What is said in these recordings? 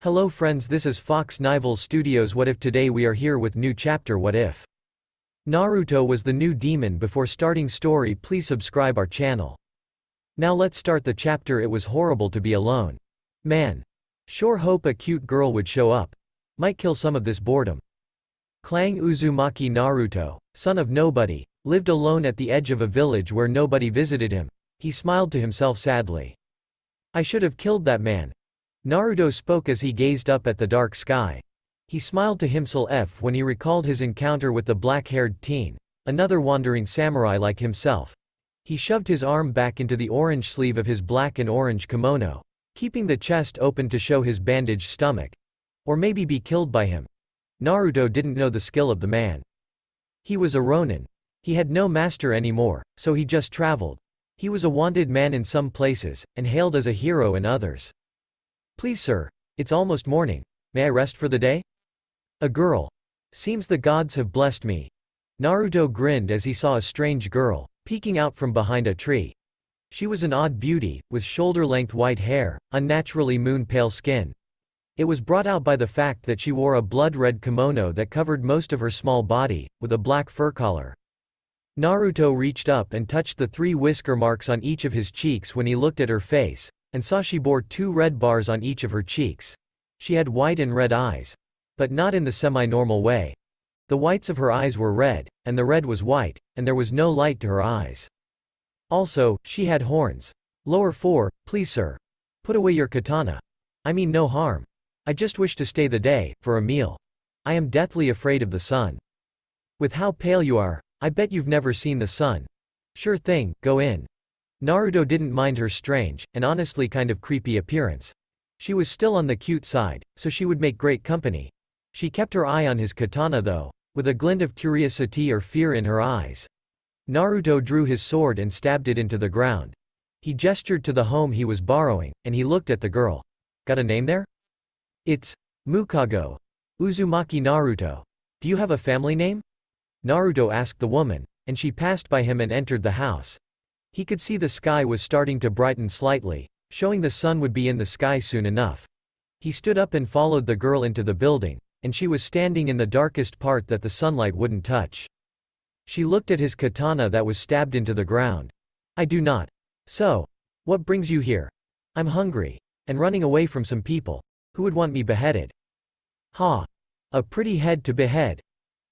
Hello friends, this is Fox Nival Studios. What if today we are here with new chapter. What if Naruto was the new demon? Before starting story, please subscribe our channel. Now let's start the chapter. It was horrible to be alone. Man. Sure hope a cute girl would show up. Might kill some of this boredom. Clan Uzumaki Naruto, son of nobody, lived alone at the edge of a village where nobody visited him. He smiled to himself sadly. I should have killed that man. Naruto spoke as he gazed up at the dark sky. He smiled to himself when he recalled his encounter with the black-haired teen, another wandering samurai like himself. He shoved his arm back into the orange sleeve of his black and orange kimono, keeping the chest open to show his bandaged stomach. Or maybe be killed by him. Naruto didn't know the skill of the man. He was a ronin. He had no master anymore, so he just traveled. He was a wanted man in some places, and hailed as a hero in others. Please sir, it's almost morning. May I rest for the day? A girl. Seems the gods have blessed me. Naruto grinned as he saw a strange girl, peeking out from behind a tree. She was an odd beauty, with shoulder-length white hair, unnaturally moon-pale skin. It was brought out by the fact that she wore a blood-red kimono that covered most of her small body, with a black fur collar. Naruto reached up and touched the 3 whisker marks on each of his cheeks when he looked at her face, and saw she bore 2 red bars on each of her cheeks. She had white and red eyes. But not in the semi-normal way. The whites of her eyes were red, and the red was white, and there was no light to her eyes. Also, she had horns. Lower 4, please sir. Put away your katana. I mean no harm. I just wish to stay the day, for a meal. I am deathly afraid of the sun. With how pale you are, I bet you've never seen the sun. Sure thing, go in. Naruto didn't mind her strange, and honestly kind of creepy appearance. She was still on the cute side, so she would make great company. She kept her eye on his katana though, with a glint of curiosity or fear in her eyes. Naruto drew his sword and stabbed it into the ground. He gestured to the home he was borrowing, and he looked at the girl. Got a name there? It's Mukago. Uzumaki Naruto. Do you have a family name? Naruto asked the woman, and she passed by him and entered the house. He could see the sky was starting to brighten slightly, showing the sun would be in the sky soon enough. He stood up and followed the girl into the building, and she was standing in the darkest part that the sunlight wouldn't touch. She looked at his katana that was stabbed into the ground. I do not. So, what brings you here? I'm hungry, and running away from some people. Who would want me beheaded? Ha! A pretty head to behead.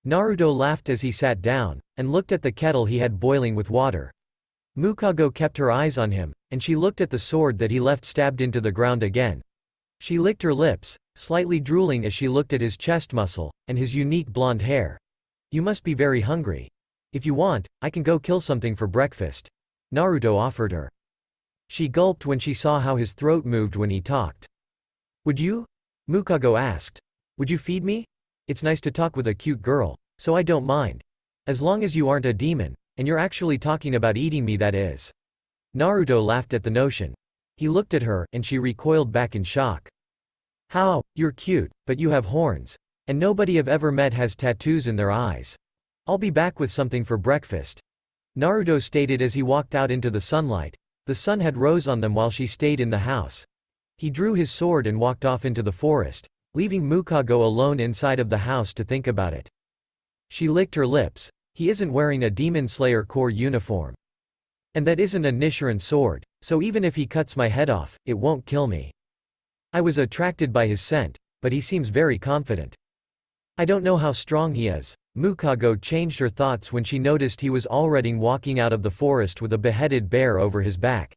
Naruto laughed as he sat down, and looked at the kettle he had boiling with water. Mukago kept her eyes on him, and she looked at the sword that he left stabbed into the ground again. She licked her lips, slightly drooling as she looked at his chest muscle, and his unique blonde hair. You must be very hungry. If you want, I can go kill something for breakfast. Naruto offered her. She gulped when she saw how his throat moved when he talked. Would you? Mukago asked. Would you feed me? It's nice to talk with a cute girl, so I don't mind. As long as you aren't a demon, and you're actually talking about eating me, that is. Naruto laughed at the notion. He looked at her, and she recoiled back in shock. How? You're cute, but you have horns. And nobody I've ever met has tattoos in their eyes. I'll be back with something for breakfast. Naruto stated as he walked out into the sunlight. The sun had rose on them while she stayed in the house. He drew his sword and walked off into the forest, leaving Mukago alone inside of the house to think about it. She licked her lips. He isn't wearing a Demon Slayer Corps uniform. And that isn't a Nichiren sword, so even if he cuts my head off, it won't kill me. I was attracted by his scent, but he seems very confident. I don't know how strong he is. Mukago changed her thoughts when she noticed he was already walking out of the forest with a beheaded bear over his back.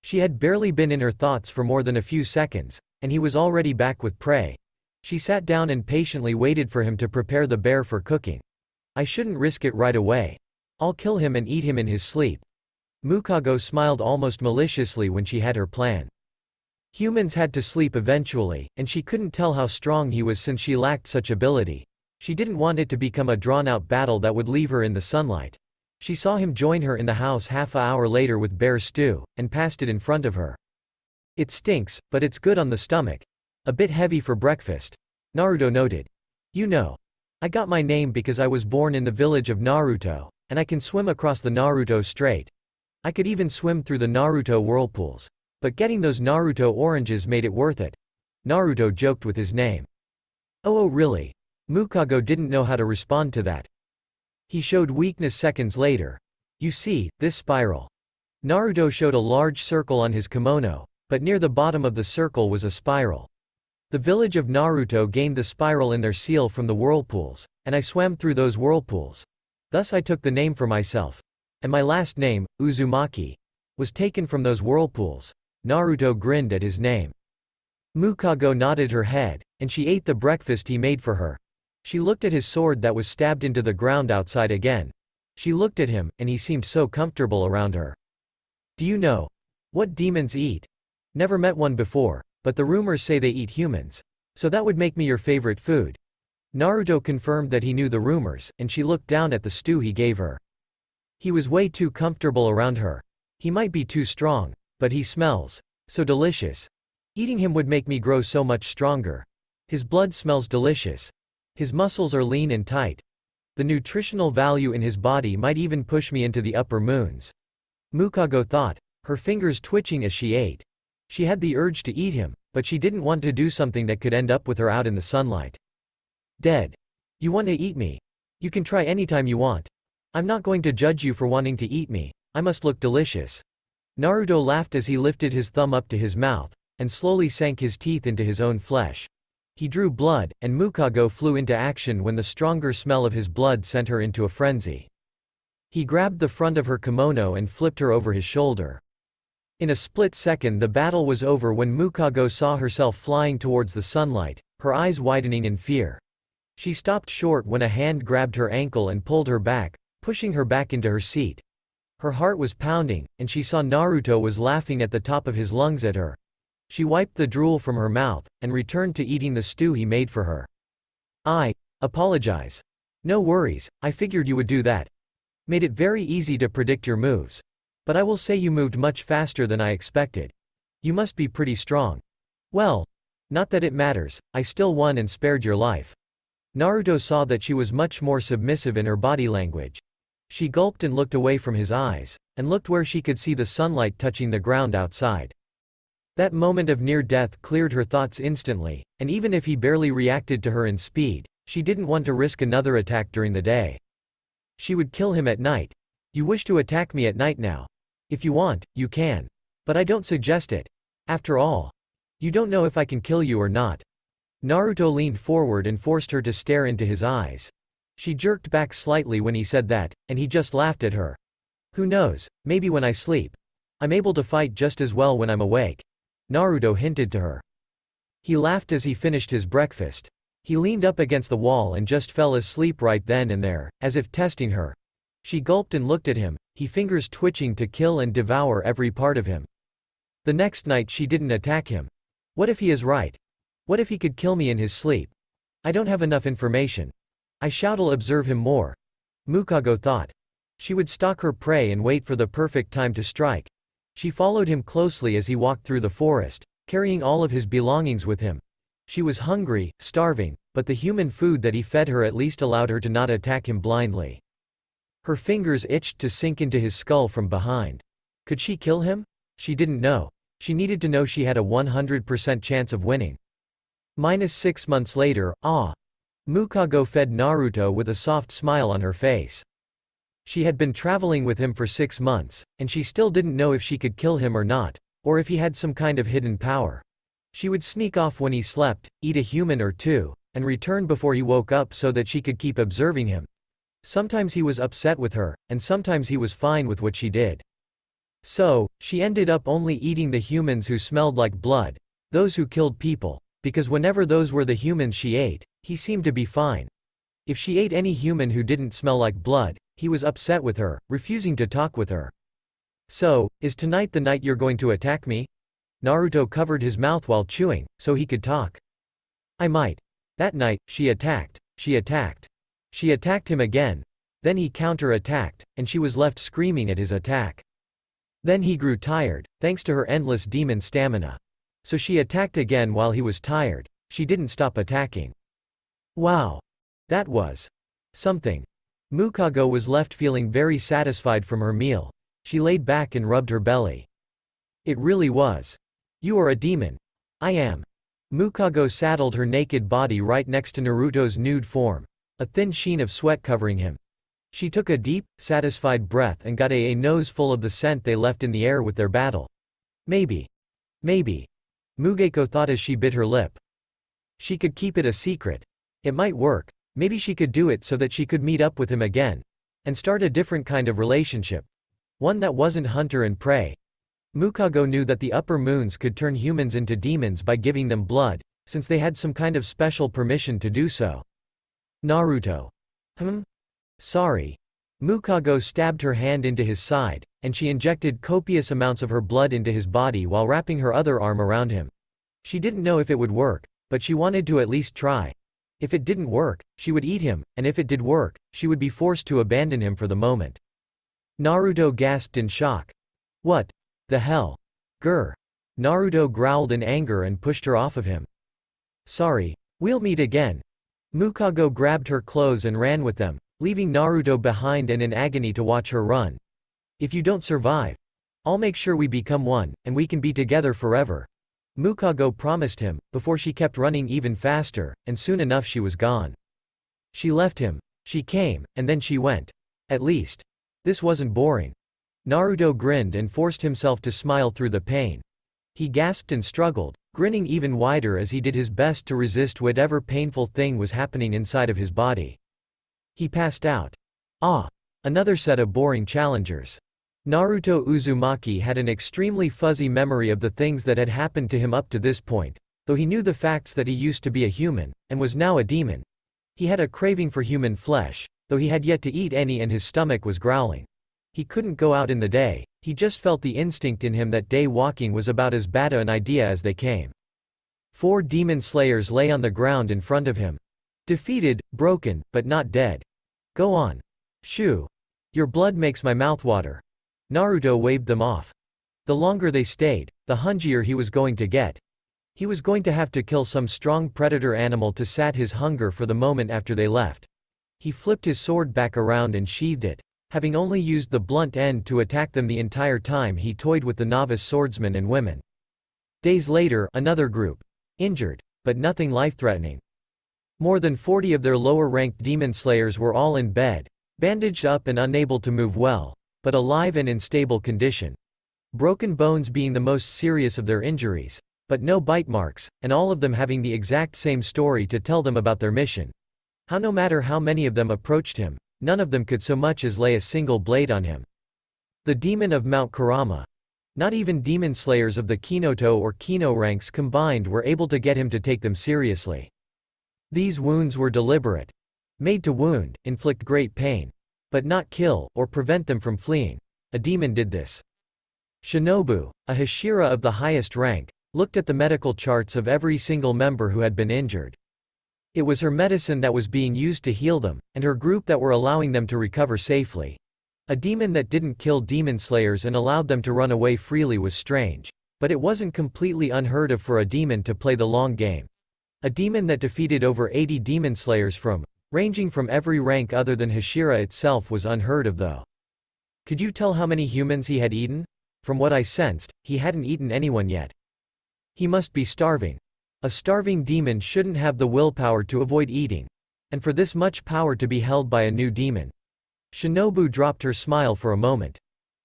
She had barely been in her thoughts for more than a few seconds, and he was already back with prey. She sat down and patiently waited for him to prepare the bear for cooking. I shouldn't risk it right away. I'll kill him and eat him in his sleep. Mukago smiled almost maliciously when she had her plan. Humans had to sleep eventually, and she couldn't tell how strong he was since she lacked such ability. She didn't want it to become a drawn-out battle that would leave her in the sunlight. She saw him join her in the house half an hour later with bear stew, and passed it in front of her. It stinks, but it's good on the stomach. A bit heavy for breakfast. Naruto noted. You know. I got my name because I was born in the village of Naruto, and I can swim across the Naruto Strait. I could even swim through the Naruto whirlpools. But getting those Naruto oranges made it worth it. Naruto joked with his name. Oh really? Mukago didn't know how to respond to that. He showed weakness seconds later. You see, this spiral. Naruto showed a large circle on his kimono, but near the bottom of the circle was a spiral. The village of Naruto gained the spiral in their seal from the whirlpools, and I swam through those whirlpools. Thus I took the name for myself. And my last name, Uzumaki, was taken from those whirlpools. Naruto grinned at his name. Mukago nodded her head, and she ate the breakfast he made for her. She looked at his sword that was stabbed into the ground outside again. She looked at him, and he seemed so comfortable around her. Do you know what demons eat? Never met one before, but the rumors say they eat humans. So that would make me your favorite food. Naruto confirmed that he knew the rumors, and she looked down at the stew he gave her. He was way too comfortable around her. He might be too strong, but he smells so delicious. Eating him would make me grow so much stronger. His blood smells delicious. His muscles are lean and tight. The nutritional value in his body might even push me into the upper moons. Mukago thought, her fingers twitching as she ate. She had the urge to eat him, but she didn't want to do something that could end up with her out in the sunlight. Dead. You want to eat me? You can try anytime you want. I'm not going to judge you for wanting to eat me. I must look delicious. Naruto laughed as he lifted his thumb up to his mouth, and slowly sank his teeth into his own flesh. He drew blood, and Mukago flew into action when the stronger smell of his blood sent her into a frenzy. He grabbed the front of her kimono and flipped her over his shoulder. In a split second the battle was over when Mukago saw herself flying towards the sunlight, her eyes widening in fear. She stopped short when a hand grabbed her ankle and pulled her back, pushing her back into her seat. Her heart was pounding, and she saw Naruto was laughing at the top of his lungs at her. She wiped the drool from her mouth, and returned to eating the stew he made for her. I apologize. No worries, I figured you would do that. Made it very easy to predict your moves. But I will say you moved much faster than I expected. You must be pretty strong. Well, not that it matters, I still won and spared your life. Naruto saw that she was much more submissive in her body language. She gulped and looked away from his eyes, and looked where she could see the sunlight touching the ground outside. That moment of near death cleared her thoughts instantly, and even if he barely reacted to her in speed, she didn't want to risk another attack during the day. She would kill him at night. You wish to attack me at night now? If you want, you can. But I don't suggest it. After all, you don't know if I can kill you or not. Naruto leaned forward and forced her to stare into his eyes. She jerked back slightly when he said that, and he just laughed at her. Who knows, maybe when I sleep. I'm able to fight just as well when I'm awake. Naruto hinted to her. He laughed as he finished his breakfast. He leaned up against the wall and just fell asleep right then and there, as if testing her. She gulped and looked at him, his fingers twitching to kill and devour every part of him. The next night she didn't attack him. What if he is right? What if he could kill me in his sleep? I don't have enough information. I shall observe him more. Mukago thought. She would stalk her prey and wait for the perfect time to strike. She followed him closely as he walked through the forest, carrying all of his belongings with him. She was hungry, starving, but the human food that he fed her at least allowed her to not attack him blindly. Her fingers itched to sink into his skull from behind. Could she kill him? She didn't know. She needed to know she had a 100% chance of winning. -6 months later, Mukago fed Naruto with a soft smile on her face. She had been traveling with him for 6 months, and she still didn't know if she could kill him or not, or if he had some kind of hidden power. She would sneak off when he slept, eat a human or two, and return before he woke up so that she could keep observing him. Sometimes he was upset with her, and sometimes he was fine with what she did. So, she ended up only eating the humans who smelled like blood, those who killed people, because whenever those were the humans she ate, he seemed to be fine. If she ate any human who didn't smell like blood, he was upset with her, refusing to talk with her. So, is tonight the night you're going to attack me? Naruto covered his mouth while chewing, so he could talk. I might. That night, she attacked him again. Then he counter-attacked, and she was left screaming at his attack. Then he grew tired, thanks to her endless demon stamina. So she attacked again while he was tired. She didn't stop attacking. Wow. That was something. Mukago was left feeling very satisfied from her meal. She laid back and rubbed her belly. It really was. You are a demon. I am. Mukago saddled her naked body right next to Naruto's nude form, a thin sheen of sweat covering him. She took a deep, satisfied breath and got a nose full of the scent they left in the air with their battle. Maybe. Mugeko thought as she bit her lip. She could keep it a secret. It might work. Maybe she could do it so that she could meet up with him again. And start a different kind of relationship. One that wasn't hunter and prey. Mukago knew that the upper moons could turn humans into demons by giving them blood, since they had some kind of special permission to do so. Naruto. Sorry. Mukago stabbed her hand into his side, and she injected copious amounts of her blood into his body while wrapping her other arm around him. She didn't know if it would work, but she wanted to at least try. If it didn't work, she would eat him, and if it did work, she would be forced to abandon him for the moment. Naruto gasped in shock. What the hell? Grr. Naruto growled in anger and pushed her off of him. Sorry. We'll meet again. Mukago grabbed her clothes and ran with them, leaving Naruto behind and in agony to watch her run. If you don't survive, I'll make sure we become one, and we can be together forever. Mukago promised him, before she kept running even faster, and soon enough she was gone. She left him. She came, and then she went. At least, this wasn't boring. Naruto grinned and forced himself to smile through the pain. He gasped and struggled, grinning even wider as he did his best to resist whatever painful thing was happening inside of his body. He passed out. Another set of boring challengers. Naruto Uzumaki had an extremely fuzzy memory of the things that had happened to him up to this point, though he knew the facts that he used to be a human, and was now a demon. He had a craving for human flesh, though he had yet to eat any and his stomach was growling. He couldn't go out in the day, he just felt the instinct in him that day walking was about as bad an idea as they came. 4 demon slayers lay on the ground in front of him. Defeated, broken, but not dead. Go on. Shoo. Your blood makes my mouth water. Naruto waved them off. The longer they stayed, the hungrier he was going to get. He was going to have to kill some strong predator animal to sat his hunger for the moment after they left. He flipped his sword back around and sheathed it, having only used the blunt end to attack them the entire time he toyed with the novice swordsmen and women. Days later, another group. Injured, but nothing life-threatening. More than 40 of their lower-ranked demon slayers were all in bed, bandaged up and unable to move well, but alive and in stable condition. Broken bones being the most serious of their injuries, but no bite marks, and all of them having the exact same story to tell them about their mission. How no matter how many of them approached him, none of them could so much as lay a single blade on him. The demon of Mount Kurama. Not even demon slayers of the Kinoto or Kino ranks combined were able to get him to take them seriously. These wounds were deliberate. Made to wound, inflict great pain. But not kill, or prevent them from fleeing. A demon did this. Shinobu, a Hashira of the highest rank, looked at the medical charts of every single member who had been injured. It was her medicine that was being used to heal them, and her group that were allowing them to recover safely. A demon that didn't kill demon slayers and allowed them to run away freely was strange. But it wasn't completely unheard of for a demon to play the long game. A demon that defeated over 80 demon slayers ranging from every rank other than Hashira itself was unheard of though. Could you tell how many humans he had eaten? From what I sensed, he hadn't eaten anyone yet. He must be starving. A starving demon shouldn't have the willpower to avoid eating. And for this much power to be held by a new demon. Shinobu dropped her smile for a moment.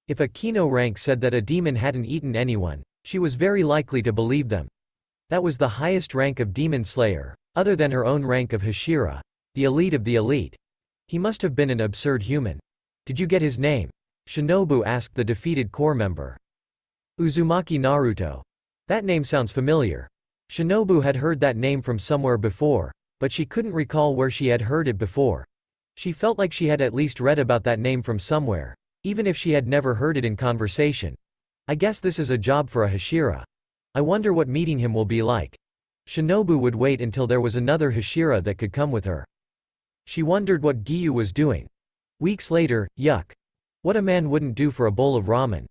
If a Kino rank said that a demon hadn't eaten anyone, she was very likely to believe them. That was the highest rank of demon slayer, other than her own rank of Hashira. The elite of the elite. He must have been an absurd human. Did you get his name? Shinobu asked the defeated corps member. Uzumaki Naruto. That name sounds familiar. Shinobu had heard that name from somewhere before, but she couldn't recall where she had heard it before. She felt like she had at least read about that name from somewhere, even if she had never heard it in conversation. I guess this is a job for a Hashira. I wonder what meeting him will be like. Shinobu would wait until there was another Hashira that could come with her. She wondered what Giyu was doing. Weeks later, yuck. What a man wouldn't do for a bowl of ramen.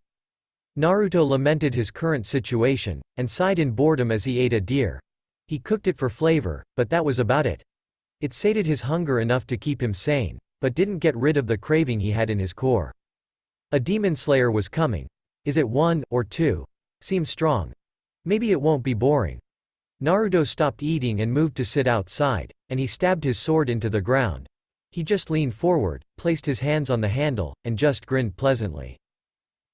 Naruto lamented his current situation, and sighed in boredom as he ate a deer. He cooked it for flavor, but that was about it. It sated his hunger enough to keep him sane, but didn't get rid of the craving he had in his core. A demon slayer was coming. Is it 1 or 2? Seems strong. Maybe it won't be boring. Naruto stopped eating and moved to sit outside, and he stabbed his sword into the ground. He just leaned forward, placed his hands on the handle, and just grinned pleasantly.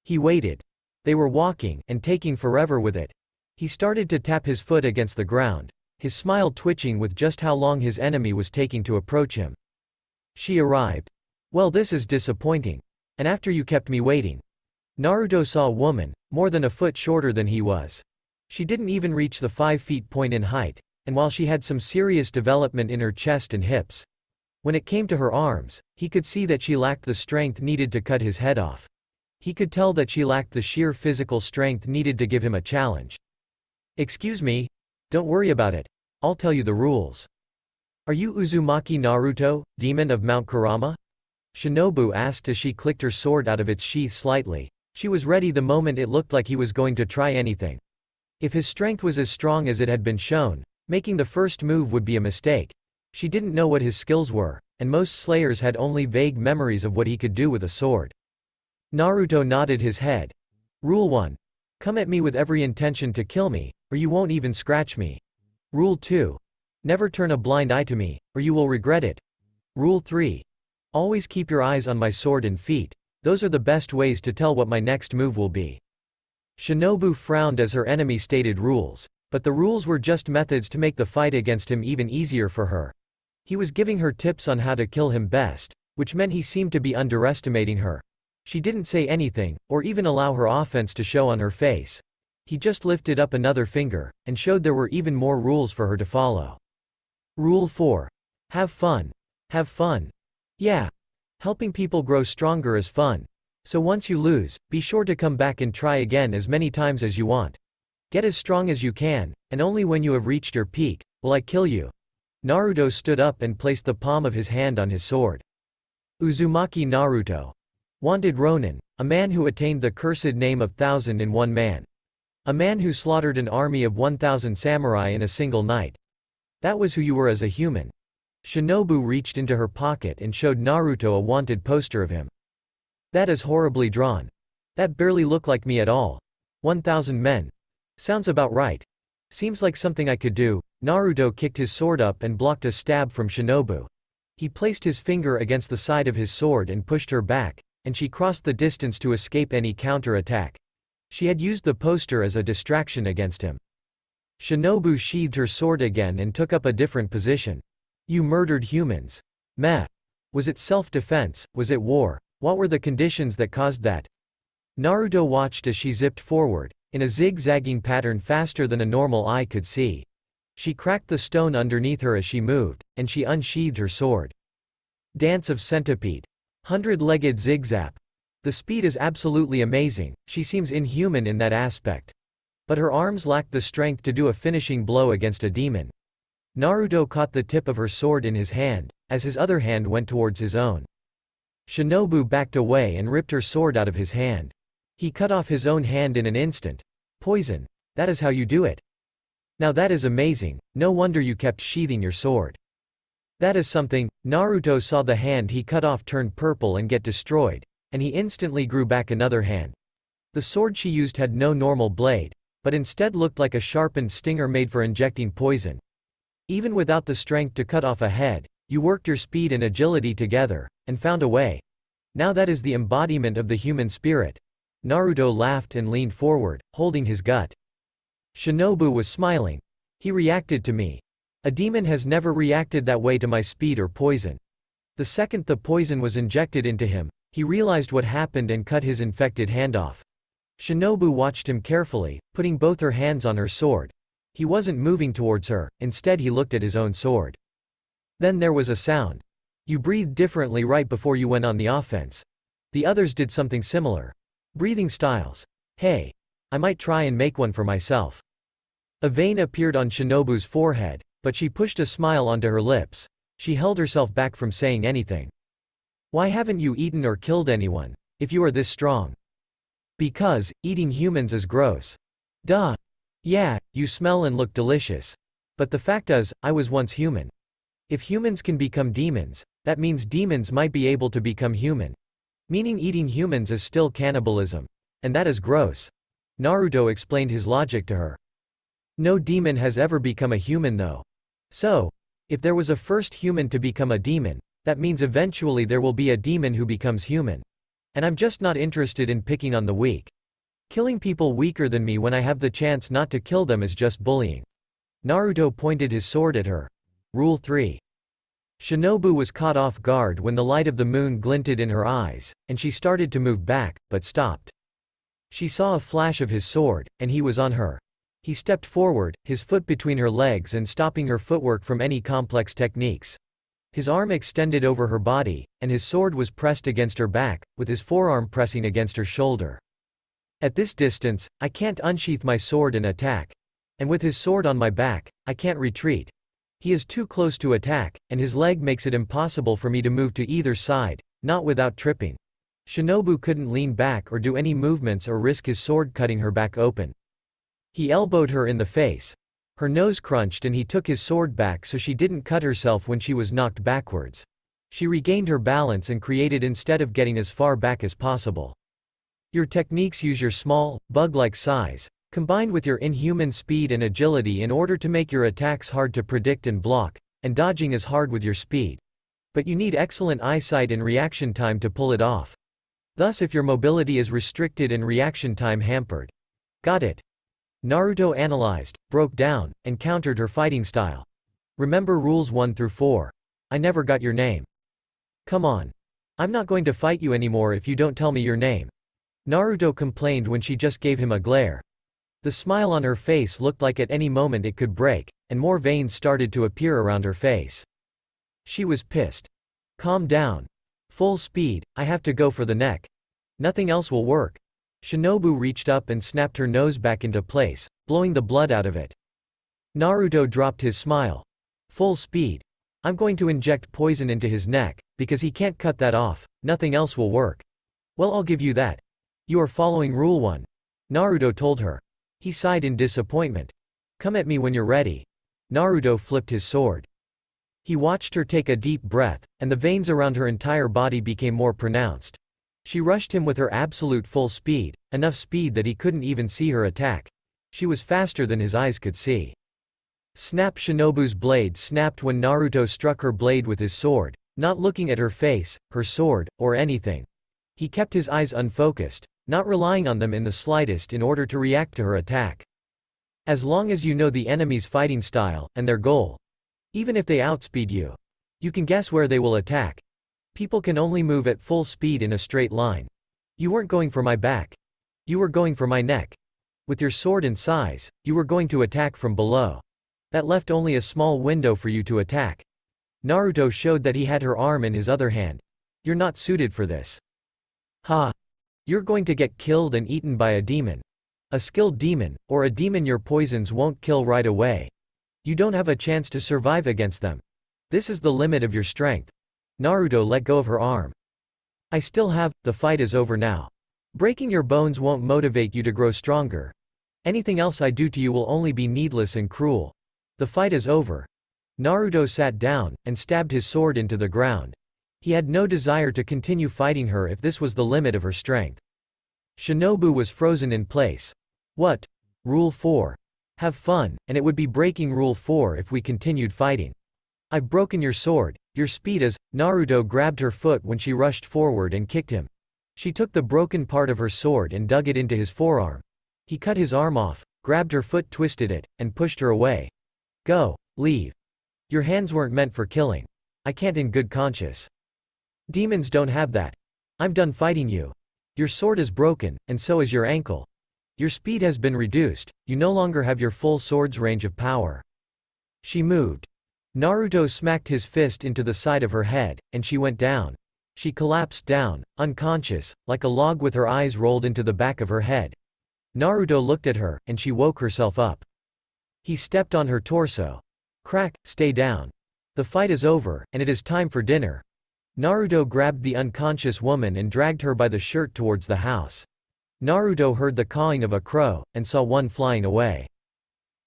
He waited. They were walking, and taking forever with it. He started to tap his foot against the ground, his smile twitching with just how long his enemy was taking to approach him. She arrived. Well, this is disappointing. And after you kept me waiting. Naruto saw a woman, more than a foot shorter than he was. She didn't even reach the 5 feet point in height, and while she had some serious development in her chest and hips, when it came to her arms, he could see that she lacked the strength needed to cut his head off. He could tell that she lacked the sheer physical strength needed to give him a challenge. Excuse me? Don't worry about it. I'll tell you the rules. Are you Uzumaki Naruto, demon of Mount Kurama? Shinobu asked as she clicked her sword out of its sheath slightly. She was ready the moment it looked like he was going to try anything. If his strength was as strong as it had been shown, making the first move would be a mistake. She didn't know what his skills were, and most slayers had only vague memories of what he could do with a sword. Naruto nodded his head. Rule 1. Come at me with every intention to kill me, or you won't even scratch me. Rule 2. Never turn a blind eye to me, or you will regret it. Rule 3. Always keep your eyes on my sword and feet. Those are the best ways to tell what my next move will be. Shinobu frowned as her enemy stated rules, but the rules were just methods to make the fight against him even easier for her. He was giving her tips on how to kill him best, which meant he seemed to be underestimating her. She didn't say anything, or even allow her offense to show on her face. He just lifted up another finger, and showed there were even more rules for her to follow. Rule 4. Have fun. Have fun. Yeah. Helping people grow stronger is fun. So once you lose, be sure to come back and try again as many times as you want. Get as strong as you can, and only when you have reached your peak, will I kill you. Naruto stood up and placed the palm of his hand on his sword. Uzumaki Naruto. Wanted Ronin, a man who attained the cursed name of 1001 Man. A man who slaughtered an army of 1,000 samurai in a single night. That was who you were as a human. Shinobu reached into her pocket and showed Naruto a wanted poster of him. That is horribly drawn. That barely looked like me at all. 1,000 men. Sounds about right. Seems like something I could do. Naruto kicked his sword up and blocked a stab from Shinobu. He placed his finger against the side of his sword and pushed her back, and she crossed the distance to escape any counter-attack. She had used the poster as a distraction against him. Shinobu sheathed her sword again and took up a different position. You murdered humans. Meh. Was it self-defense? Was it war? What were the conditions that caused that? Naruto watched as she zipped forward, in a zigzagging pattern faster than a normal eye could see. She cracked the stone underneath her as she moved, and she unsheathed her sword. Dance of Centipede. 100-legged zigzag. The speed is absolutely amazing, she seems inhuman in that aspect. But her arms lacked the strength to do a finishing blow against a demon. Naruto caught the tip of her sword in his hand, as his other hand went towards his own. Shinobu backed away and ripped her sword out of his hand. He cut off his own hand in an instant. Poison. That is how you do it. Now that is amazing, no wonder you kept sheathing your sword. That is something. Naruto saw the hand he cut off turn purple and get destroyed, and he instantly grew back another hand. The sword she used had no normal blade, but instead looked like a sharpened stinger made for injecting poison. Even without the strength to cut off a head, you worked your speed and agility together, and found a way. Now that is the embodiment of the human spirit. Naruto laughed and leaned forward, holding his gut. Shinobu was smiling. He reacted to me. A demon has never reacted that way to my speed or poison. The second the poison was injected into him, he realized what happened and cut his infected hand off. Shinobu watched him carefully, putting both her hands on her sword. He wasn't moving towards her, instead he looked at his own sword. Then there was a sound. You breathed differently right before you went on the offense. The others did something similar. Breathing styles. Hey. I might try and make one for myself. A vein appeared on Shinobu's forehead, but she pushed a smile onto her lips. She held herself back from saying anything. Why haven't you eaten or killed anyone, if you are this strong? Because, eating humans is gross. Duh. Yeah, you smell and look delicious. But the fact is, I was once human. If humans can become demons, that means demons might be able to become human. Meaning eating humans is still cannibalism. And that is gross. Naruto explained his logic to her. No demon has ever become a human though. So, if there was a first human to become a demon, that means eventually there will be a demon who becomes human. And I'm just not interested in picking on the weak. Killing people weaker than me when I have the chance not to kill them is just bullying. Naruto pointed his sword at her. Rule 3. Shinobu was caught off guard when the light of the moon glinted in her eyes, and she started to move back, but stopped. She saw a flash of his sword, and he was on her. He stepped forward, his foot between her legs and stopping her footwork from any complex techniques. His arm extended over her body, and his sword was pressed against her back, with his forearm pressing against her shoulder. At this distance, I can't unsheath my sword and attack. And with his sword on my back, I can't retreat. He is too close to attack, and his leg makes it impossible for me to move to either side, not without tripping. Shinobu couldn't lean back or do any movements or risk his sword cutting her back open. He elbowed her in the face. Her nose crunched and he took his sword back so she didn't cut herself when she was knocked backwards. She regained her balance and created instead of getting as far back as possible. Your techniques use your small, bug-like size, combined with your inhuman speed and agility in order to make your attacks hard to predict and block, and dodging is hard with your speed. But you need excellent eyesight and reaction time to pull it off. Thus if your mobility is restricted and reaction time hampered. Got it? Naruto analyzed, broke down, and countered her fighting style. Remember rules 1 through 4. I never got your name. Come on. I'm not going to fight you anymore if you don't tell me your name. Naruto complained when she just gave him a glare. The smile on her face looked like at any moment it could break, and more veins started to appear around her face. She was pissed. Calm down. Full speed, I have to go for the neck. Nothing else will work. Shinobu reached up and snapped her nose back into place, blowing the blood out of it. Naruto dropped his smile. Full speed. I'm going to inject poison into his neck, because he can't cut that off, nothing else will work. Well, I'll give you that. You are following rule 1. Naruto told her. He sighed in disappointment. Come at me when you're ready. Naruto flipped his sword. He watched her take a deep breath, and the veins around her entire body became more pronounced. She rushed him with her absolute full speed, enough speed that he couldn't even see her attack. She was faster than his eyes could see. Snap! Shinobu's blade snapped when Naruto struck her blade with his sword, not looking at her face, her sword, or anything. He kept his eyes unfocused, not relying on them in the slightest in order to react to her attack. As long as you know the enemy's fighting style, and their goal. Even if they outspeed you. You can guess where they will attack. People can only move at full speed in a straight line. You weren't going for my back. You were going for my neck. With your sword and size, you were going to attack from below. That left only a small window for you to attack. Naruto showed that he had her arm in his other hand. You're not suited for this. Ha! You're going to get killed and eaten by a demon. A skilled demon, or a demon your poisons won't kill right away. You don't have a chance to survive against them. This is the limit of your strength. Naruto let go of her arm. I still have, the fight is over now. Breaking your bones won't motivate you to grow stronger. Anything else I do to you will only be needless and cruel. The fight is over. Naruto sat down, and stabbed his sword into the ground. He had no desire to continue fighting her if this was the limit of her strength. Shinobu was frozen in place. What? Rule 4. Have fun, and it would be breaking Rule 4 if we continued fighting. I've broken your sword, your speed is. Naruto grabbed her foot when she rushed forward and kicked him. She took the broken part of her sword and dug it into his forearm. He cut his arm off, grabbed her foot, twisted it, and pushed her away. Go, leave. Your hands weren't meant for killing. I can't in good conscience. Demons don't have that. I'm done fighting you. Your sword is broken, and so is your ankle. Your speed has been reduced, you no longer have your full sword's range of power. She moved. Naruto smacked his fist into the side of her head, and she went down. She collapsed down, unconscious, like a log with her eyes rolled into the back of her head. Naruto looked at her, and she woke herself up. He stepped on her torso. Crack, stay down. The fight is over, and it is time for dinner. Naruto grabbed the unconscious woman and dragged her by the shirt towards the house. Naruto heard the cawing of a crow, and saw one flying away.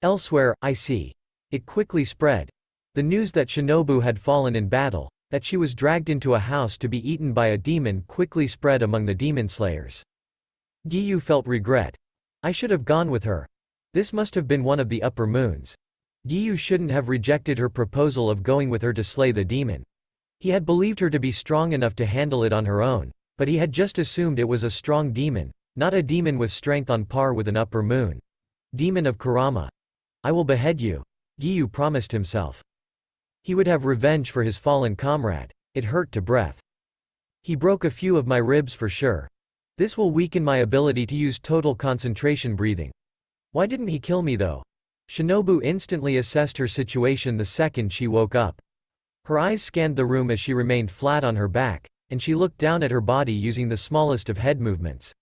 Elsewhere, I see. It quickly spread. The news that Shinobu had fallen in battle, that she was dragged into a house to be eaten by a demon quickly spread among the demon slayers. Giyu felt regret. I should have gone with her. This must have been one of the upper moons. Giyu shouldn't have rejected her proposal of going with her to slay the demon. He had believed her to be strong enough to handle it on her own, but he had just assumed it was a strong demon, not a demon with strength on par with an upper moon. Demon of Kurama. I will behead you, Giyu promised himself. He would have revenge for his fallen comrade. It hurt to breath. He broke a few of my ribs for sure. This will weaken my ability to use total concentration breathing. Why didn't he kill me though? Shinobu instantly assessed her situation the second she woke up. Her eyes scanned the room as she remained flat on her back, and she looked down at her body using the smallest of head movements.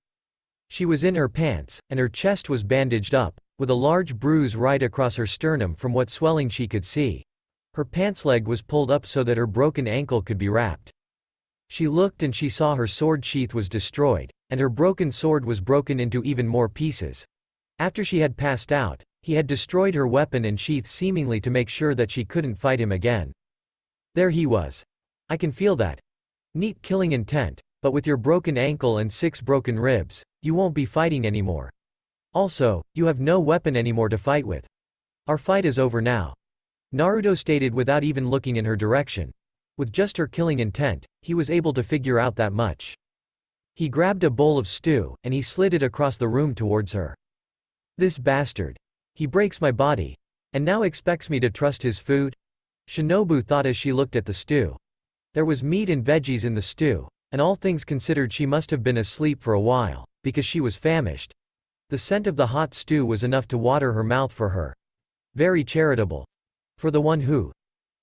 She was in her pants, and her chest was bandaged up, with a large bruise right across her sternum from what swelling she could see. Her pants leg was pulled up so that her broken ankle could be wrapped. She looked and she saw her sword sheath was destroyed, and her broken sword was broken into even more pieces. After she had passed out, he had destroyed her weapon and sheath seemingly to make sure that she couldn't fight him again. There he was. I can feel that. Neat killing intent, but with your broken ankle and 6 broken ribs, you won't be fighting anymore. Also, you have no weapon anymore to fight with. Our fight is over now. Naruto stated without even looking in her direction. With just her killing intent, he was able to figure out that much. He grabbed a bowl of stew, and he slid it across the room towards her. This bastard. He breaks my body. And now expects me to trust his food? Shinobu thought as she looked at the stew. There was meat and veggies in the stew, and all things considered she must have been asleep for a while, because she was famished. The scent of the hot stew was enough to water her mouth for her. Very charitable. For the one who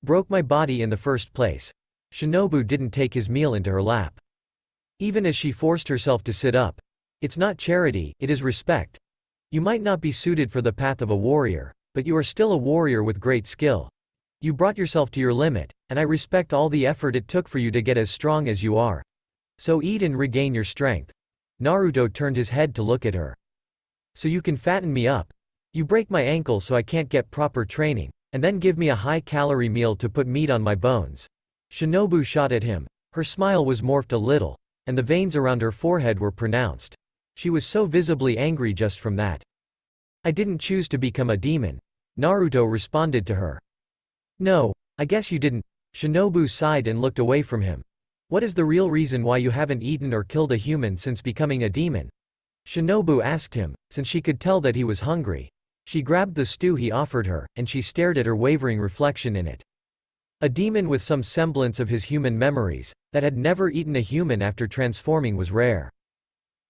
broke my body in the first place. Shinobu didn't take his meal into her lap. Even as she forced herself to sit up. It's not charity, it is respect. You might not be suited for the path of a warrior, but you are still a warrior with great skill. You brought yourself to your limit, and I respect all the effort it took for you to get as strong as you are. So eat and regain your strength. Naruto turned his head to look at her. So you can fatten me up. You break my ankle so I can't get proper training, and then give me a high-calorie meal to put meat on my bones. Shinobu shot at him. Her smile was morphed a little, and the veins around her forehead were pronounced. She was so visibly angry just from that. I didn't choose to become a demon. Naruto responded to her. No, I guess you didn't. Shinobu sighed and looked away from him. What is the real reason why you haven't eaten or killed a human since becoming a demon? Shinobu asked him, since she could tell that he was hungry. She grabbed the stew he offered her, and she stared at her wavering reflection in it. A demon with some semblance of his human memories, that had never eaten a human after transforming was rare.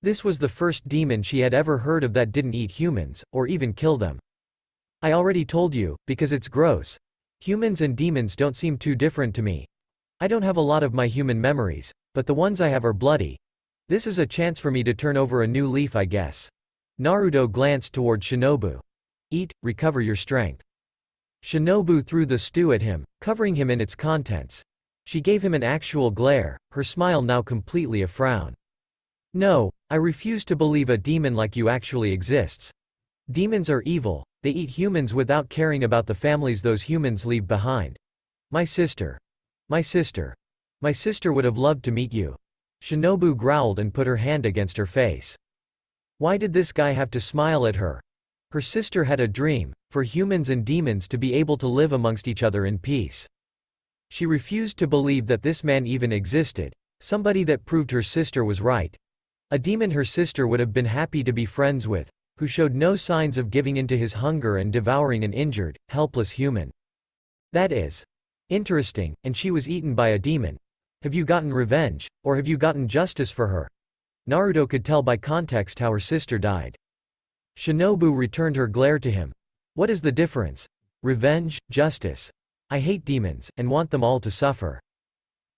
This was the first demon she had ever heard of that didn't eat humans, or even kill them. I already told you, because it's gross. Humans and demons don't seem too different to me. I don't have a lot of my human memories, but the ones I have are bloody. This is a chance for me to turn over a new leaf, I guess. Naruto glanced toward Shinobu. Eat, recover your strength. Shinobu threw the stew at him, covering him in its contents. She gave him an actual glare, her smile now completely a frown. No, I refuse to believe a demon like you actually exists. Demons are evil, they eat humans without caring about the families those humans leave behind. My sister. My sister. My sister would have loved to meet you. Shinobu growled and put her hand against her face. Why did this guy have to smile at her? Her sister had a dream, for humans and demons to be able to live amongst each other in peace. She refused to believe that this man even existed, somebody that proved her sister was right. A demon her sister would have been happy to be friends with, who showed no signs of giving in to his hunger and devouring an injured, helpless human. That is interesting, and she was eaten by a demon. Have you gotten revenge, or have you gotten justice for her? Naruto could tell by context how her sister died. Shinobu returned her glare to him. What is the difference? Revenge, justice. I hate demons, and want them all to suffer.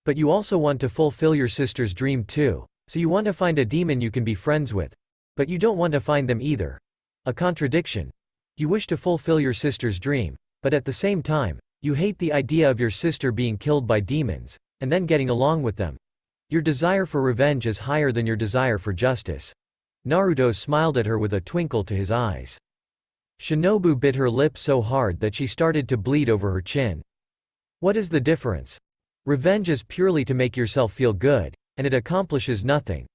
But you also want to fulfill your sister's dream too, so you want to find a demon you can be friends with. But you don't want to find them either. A contradiction. You wish to fulfill your sister's dream, but at the same time, you hate the idea of your sister being killed by demons, and then getting along with them. Your desire for revenge is higher than your desire for justice. Naruto smiled at her with a twinkle to his eyes. Shinobu bit her lip so hard that she started to bleed over her chin. What is the difference? Revenge is purely to make yourself feel good, and it accomplishes nothing.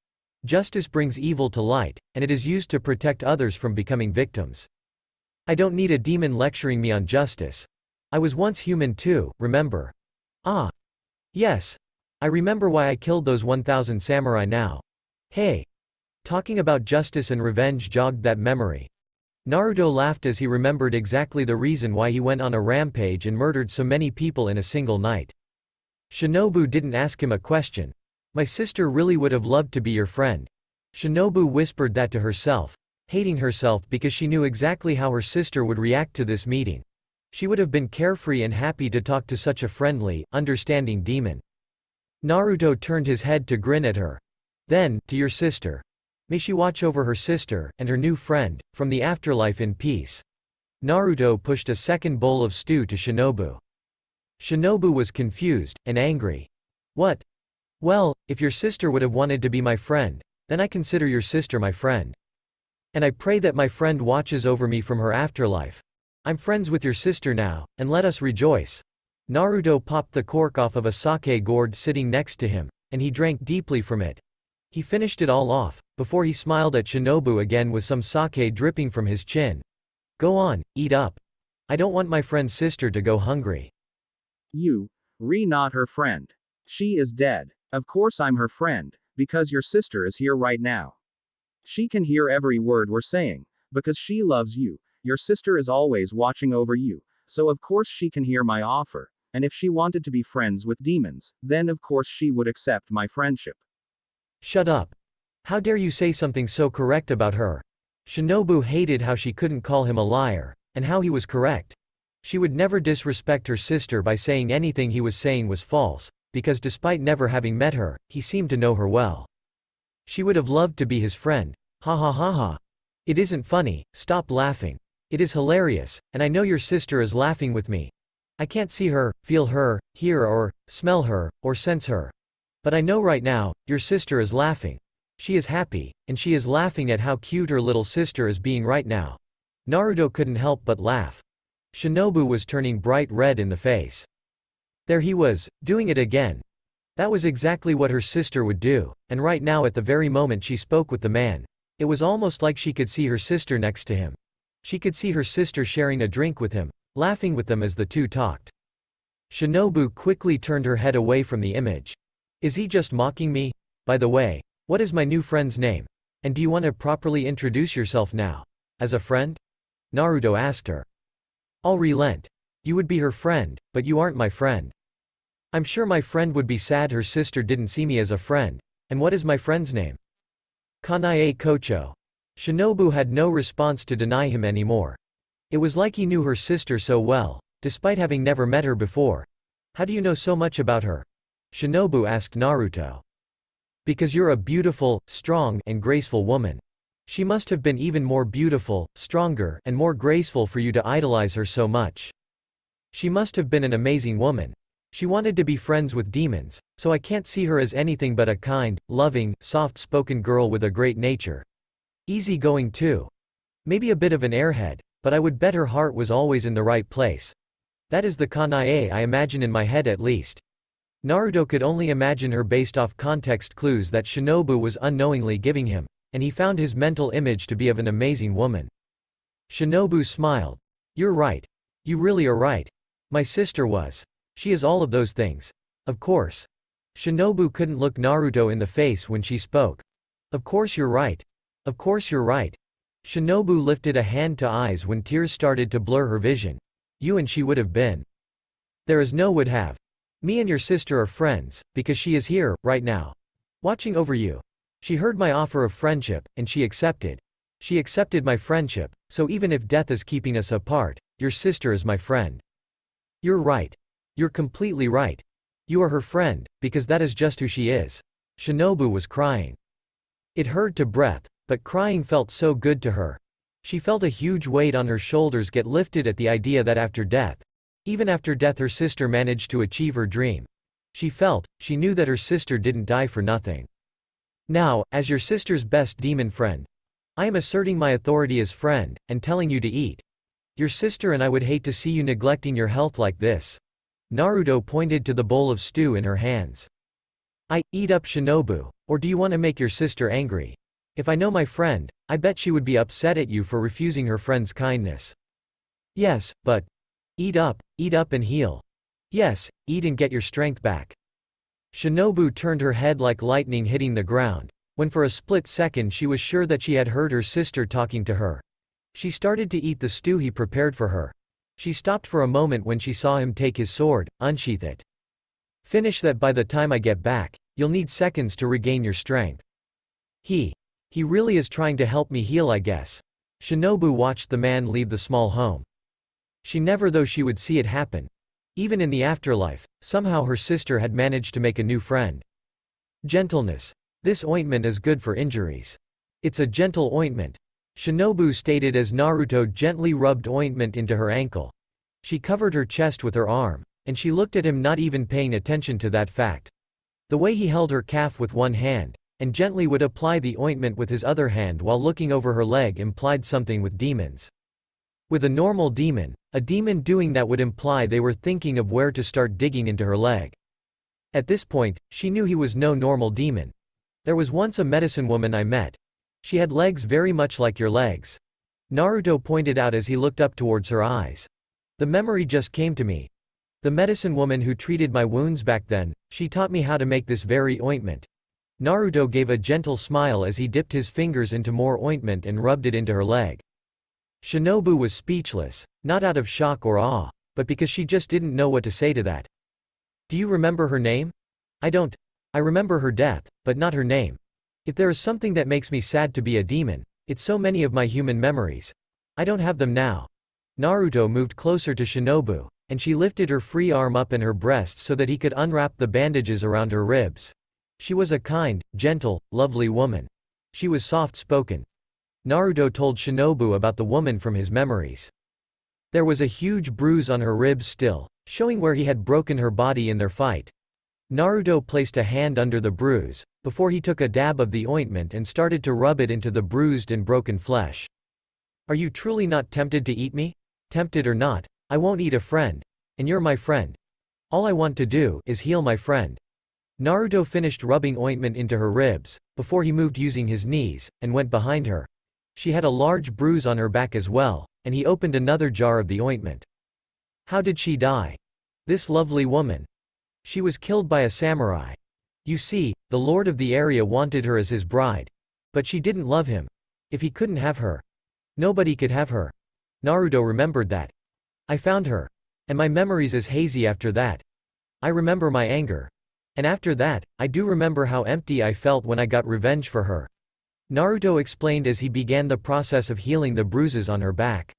Justice brings evil to light, and it is used to protect others from becoming victims. I don't need a demon lecturing me on justice. I was once human too, remember? Ah. Yes. I remember why I killed those 1,000 samurai now. Hey. Talking about justice and revenge jogged that memory. Naruto laughed as he remembered exactly the reason why he went on a rampage and murdered so many people in a single night. Shinobu didn't ask him a question. My sister really would have loved to be your friend. Shinobu whispered that to herself, hating herself because she knew exactly how her sister would react to this meeting. She would have been carefree and happy to talk to such a friendly, understanding demon. Naruto turned his head to grin at her. Then, to your sister. May she watch over her sister, and her new friend, from the afterlife in peace. Naruto pushed a second bowl of stew to Shinobu. Shinobu was confused, and angry. What? Well, if your sister would have wanted to be my friend, then I consider your sister my friend. And I pray that my friend watches over me from her afterlife. I'm friends with your sister now, and let us rejoice. Naruto popped the cork off of a sake gourd sitting next to him, and he drank deeply from it. He finished it all off, before he smiled at Shinobu again with some sake dripping from his chin. Go on, eat up. I don't want my friend's sister to go hungry. You, not her friend. She is dead. Of course I'm her friend, because your sister is here right now. She can hear every word we're saying, because she loves you. Your sister is always watching over you, so of course she can hear my offer, and if she wanted to be friends with demons, then of course she would accept my friendship. Shut up. How dare you say something so correct about her? Shinobu hated how she couldn't call him a liar, and how he was correct. She would never disrespect her sister by saying anything he was saying was false, because despite never having met her, he seemed to know her well. She would have loved to be his friend. Ha ha ha ha. It isn't funny, stop laughing. It is hilarious, and I know your sister is laughing with me. I can't see her, feel her, hear or smell her, or sense her. But I know right now, your sister is laughing. She is happy, and she is laughing at how cute her little sister is being right now. Naruto couldn't help but laugh. Shinobu was turning bright red in the face. There he was, doing it again. That was exactly what her sister would do, and right now at the very moment she spoke with the man, it was almost like she could see her sister next to him. She could see her sister sharing a drink with him, laughing with them as the two talked. Shinobu quickly turned her head away from the image. Is he just mocking me? By the way, what is my new friend's name? And do you want to properly introduce yourself now? As a friend? Naruto asked her. I'll relent. You would be her friend, but you aren't my friend. I'm sure my friend would be sad her sister didn't see me as a friend. And what is my friend's name? Kanae Kocho. Shinobu had no response to deny him anymore. It was like he knew her sister so well, despite having never met her before. How do you know so much about her? Shinobu asked Naruto. Because you're a beautiful, strong, and graceful woman. She must have been even more beautiful, stronger, and more graceful for you to idolize her so much. She must have been an amazing woman. She wanted to be friends with demons, so I can't see her as anything but a kind, loving, soft-spoken girl with a great nature. Easy-going too. Maybe a bit of an airhead, but I would bet her heart was always in the right place. That is the Kanae I imagine in my head at least. Naruto could only imagine her based off context clues that Shinobu was unknowingly giving him, and he found his mental image to be of an amazing woman. Shinobu smiled. You're right. You really are right. My sister was. She is all of those things. Of course. Shinobu couldn't look Naruto in the face when she spoke. Of course you're right. Of course you're right. Shinobu lifted a hand to eyes when tears started to blur her vision. You and she would have been. There is no would have. Me and your sister are friends, because she is here, right now. Watching over you. She heard my offer of friendship, and she accepted. She accepted my friendship, so even if death is keeping us apart, your sister is my friend. You're right. You're completely right. You are her friend, because that is just who she is. Shinobu was crying. It hurt to breath, but crying felt so good to her. She felt a huge weight on her shoulders get lifted at the idea that after death, even after death her sister managed to achieve her dream. She knew that her sister didn't die for nothing. Now, as your sister's best demon friend, I am asserting my authority as friend, and telling you to eat. Your sister and I would hate to see you neglecting your health like this. Naruto pointed to the bowl of stew in her hands. Eat up Shinobu, or do you want to make your sister angry? If I know my friend, I bet she would be upset at you for refusing her friend's kindness. Yes, but eat up and heal. Yes, eat and get your strength back. Shinobu turned her head like lightning hitting the ground. When for a split second she was sure that she had heard her sister talking to her. She started to eat the stew he prepared for her. She stopped for a moment when she saw him take his sword, unsheath it. Finish that by the time I get back. You'll need seconds to regain your strength. He really is trying to help me heal, I guess. Shinobu watched the man leave the small home. She never thought she would see it happen. Even in the afterlife, somehow her sister had managed to make a new friend. Gentleness. This ointment is good for injuries. It's a gentle ointment. Shinobu stated as Naruto gently rubbed ointment into her ankle. She covered her chest with her arm, and she looked at him, not even paying attention to that fact. The way he held her calf with one hand, and gently would apply the ointment with his other hand while looking over her leg implied something with demons. With a normal demon, a demon doing that would imply they were thinking of where to start digging into her leg. At this point, she knew he was no normal demon. There was once a medicine woman I met. She had legs very much like your legs. Naruto pointed out as he looked up towards her eyes. The memory just came to me. The medicine woman who treated my wounds back then, she taught me how to make this very ointment. Naruto gave a gentle smile as he dipped his fingers into more ointment and rubbed it into her leg. Shinobu was speechless, not out of shock or awe, but because she just didn't know what to say to that. Do you remember her name? I don't. I remember her death, but not her name. If there is something that makes me sad to be a demon, it's so many of my human memories. I don't have them now. Naruto moved closer to Shinobu, and she lifted her free arm up in her breast so that he could unwrap the bandages around her ribs. She was a kind, gentle, lovely woman. She was soft-spoken. Naruto told Shinobu about the woman from his memories. There was a huge bruise on her ribs still, showing where he had broken her body in their fight. Naruto placed a hand under the bruise, before he took a dab of the ointment and started to rub it into the bruised and broken flesh. Are you truly not tempted to eat me? Tempted or not, I won't eat a friend. And you're my friend. All I want to do is heal my friend. Naruto finished rubbing ointment into her ribs, before he moved using his knees, and went behind her. She had a large bruise on her back as well, and he opened another jar of the ointment. How did she die? This lovely woman. She was killed by a samurai. You see, the lord of the area wanted her as his bride. But she didn't love him. If he couldn't have her, nobody could have her. Naruto remembered that. I found her. And my memories is hazy after that. I remember my anger. And after that, I do remember how empty I felt when I got revenge for her. Naruto explained as he began the process of healing the bruises on her back.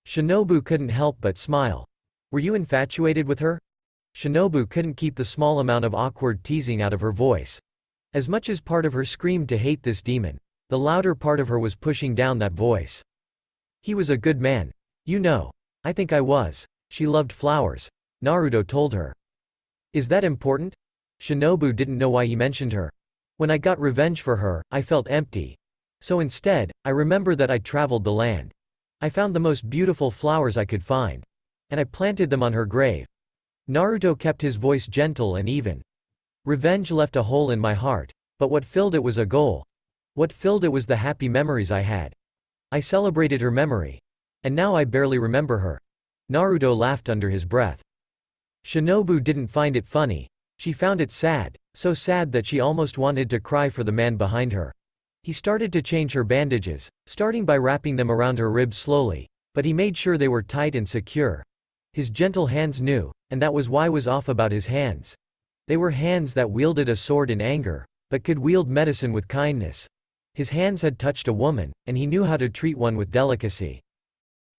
Shinobu couldn't help but smile. Were you infatuated with her? Shinobu couldn't keep the small amount of awkward teasing out of her voice. As much as part of her screamed to hate this demon, the louder part of her was pushing down that voice. He was a good man. You know. I think I was. She loved flowers. Naruto told her. Is that important? Shinobu didn't know why he mentioned her. When I got revenge for her, I felt empty. So instead, I remember that I traveled the land. I found the most beautiful flowers I could find. And I planted them on her grave. Naruto kept his voice gentle and even. Revenge left a hole in my heart. But what filled it was a goal. What filled it was the happy memories I had. I celebrated her memory. And now I barely remember her. Naruto laughed under his breath. Shinobu didn't find it funny. She found it sad, so sad that she almost wanted to cry for the man behind her. He started to change her bandages, starting by wrapping them around her ribs slowly, but he made sure they were tight and secure. His gentle hands knew, and that was why was off about his hands. They were hands that wielded a sword in anger, but could wield medicine with kindness. His hands had touched a woman, and he knew how to treat one with delicacy.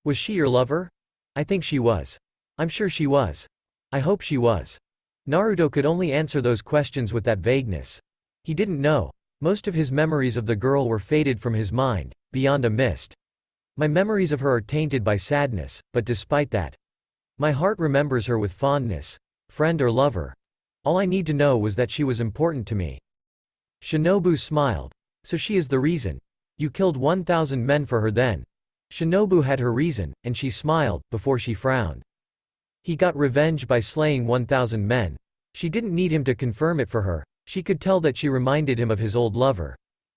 Was she your lover? I think she was. I'm sure she was. I hope she was. Naruto could only answer those questions with that vagueness. He didn't know. Most of his memories of the girl were faded from his mind, beyond a mist. My memories of her are tainted by sadness, but despite that, my heart remembers her with fondness. Friend or lover. All I need to know was that she was important to me. Shinobu smiled. So she is the reason. You killed 1,000 men for her then. Shinobu had her reason, and she smiled, before she frowned. He got revenge by slaying 1,000 men. She didn't need him to confirm it for her. She could tell that she reminded him of his old lover.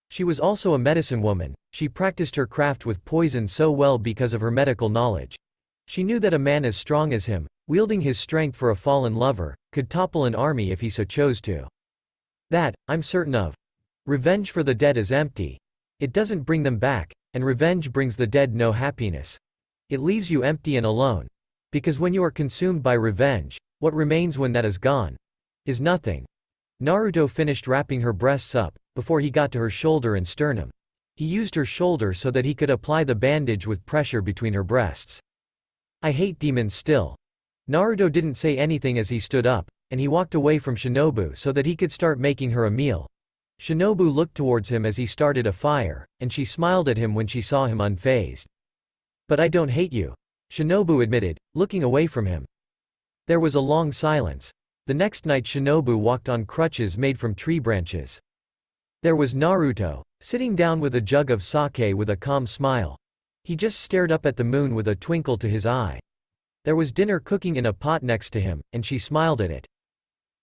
She was also a medicine woman. She practiced her craft with poison so well because of her medical knowledge. She knew that a man as strong as him, wielding his strength for a fallen lover, could topple an army if he so chose to. That, I'm certain of. Revenge for the dead is empty. It doesn't bring them back, and revenge brings the dead no happiness. It leaves you empty and alone. Because when you are consumed by revenge, what remains when that is gone? Is nothing. Naruto finished wrapping her breasts up, before he got to her shoulder and sternum. He used her shoulder so that he could apply the bandage with pressure between her breasts. I hate demons still. Naruto didn't say anything as he stood up, and he walked away from Shinobu so that he could start making her a meal. Shinobu looked towards him as he started a fire, and she smiled at him when she saw him unfazed. But I don't hate you, Shinobu admitted, looking away from him. There was a long silence. The next night Shinobu walked on crutches made from tree branches. There was Naruto, sitting down with a jug of sake with a calm smile. He just stared up at the moon with a twinkle to his eye. There was dinner cooking in a pot next to him, and she smiled at it.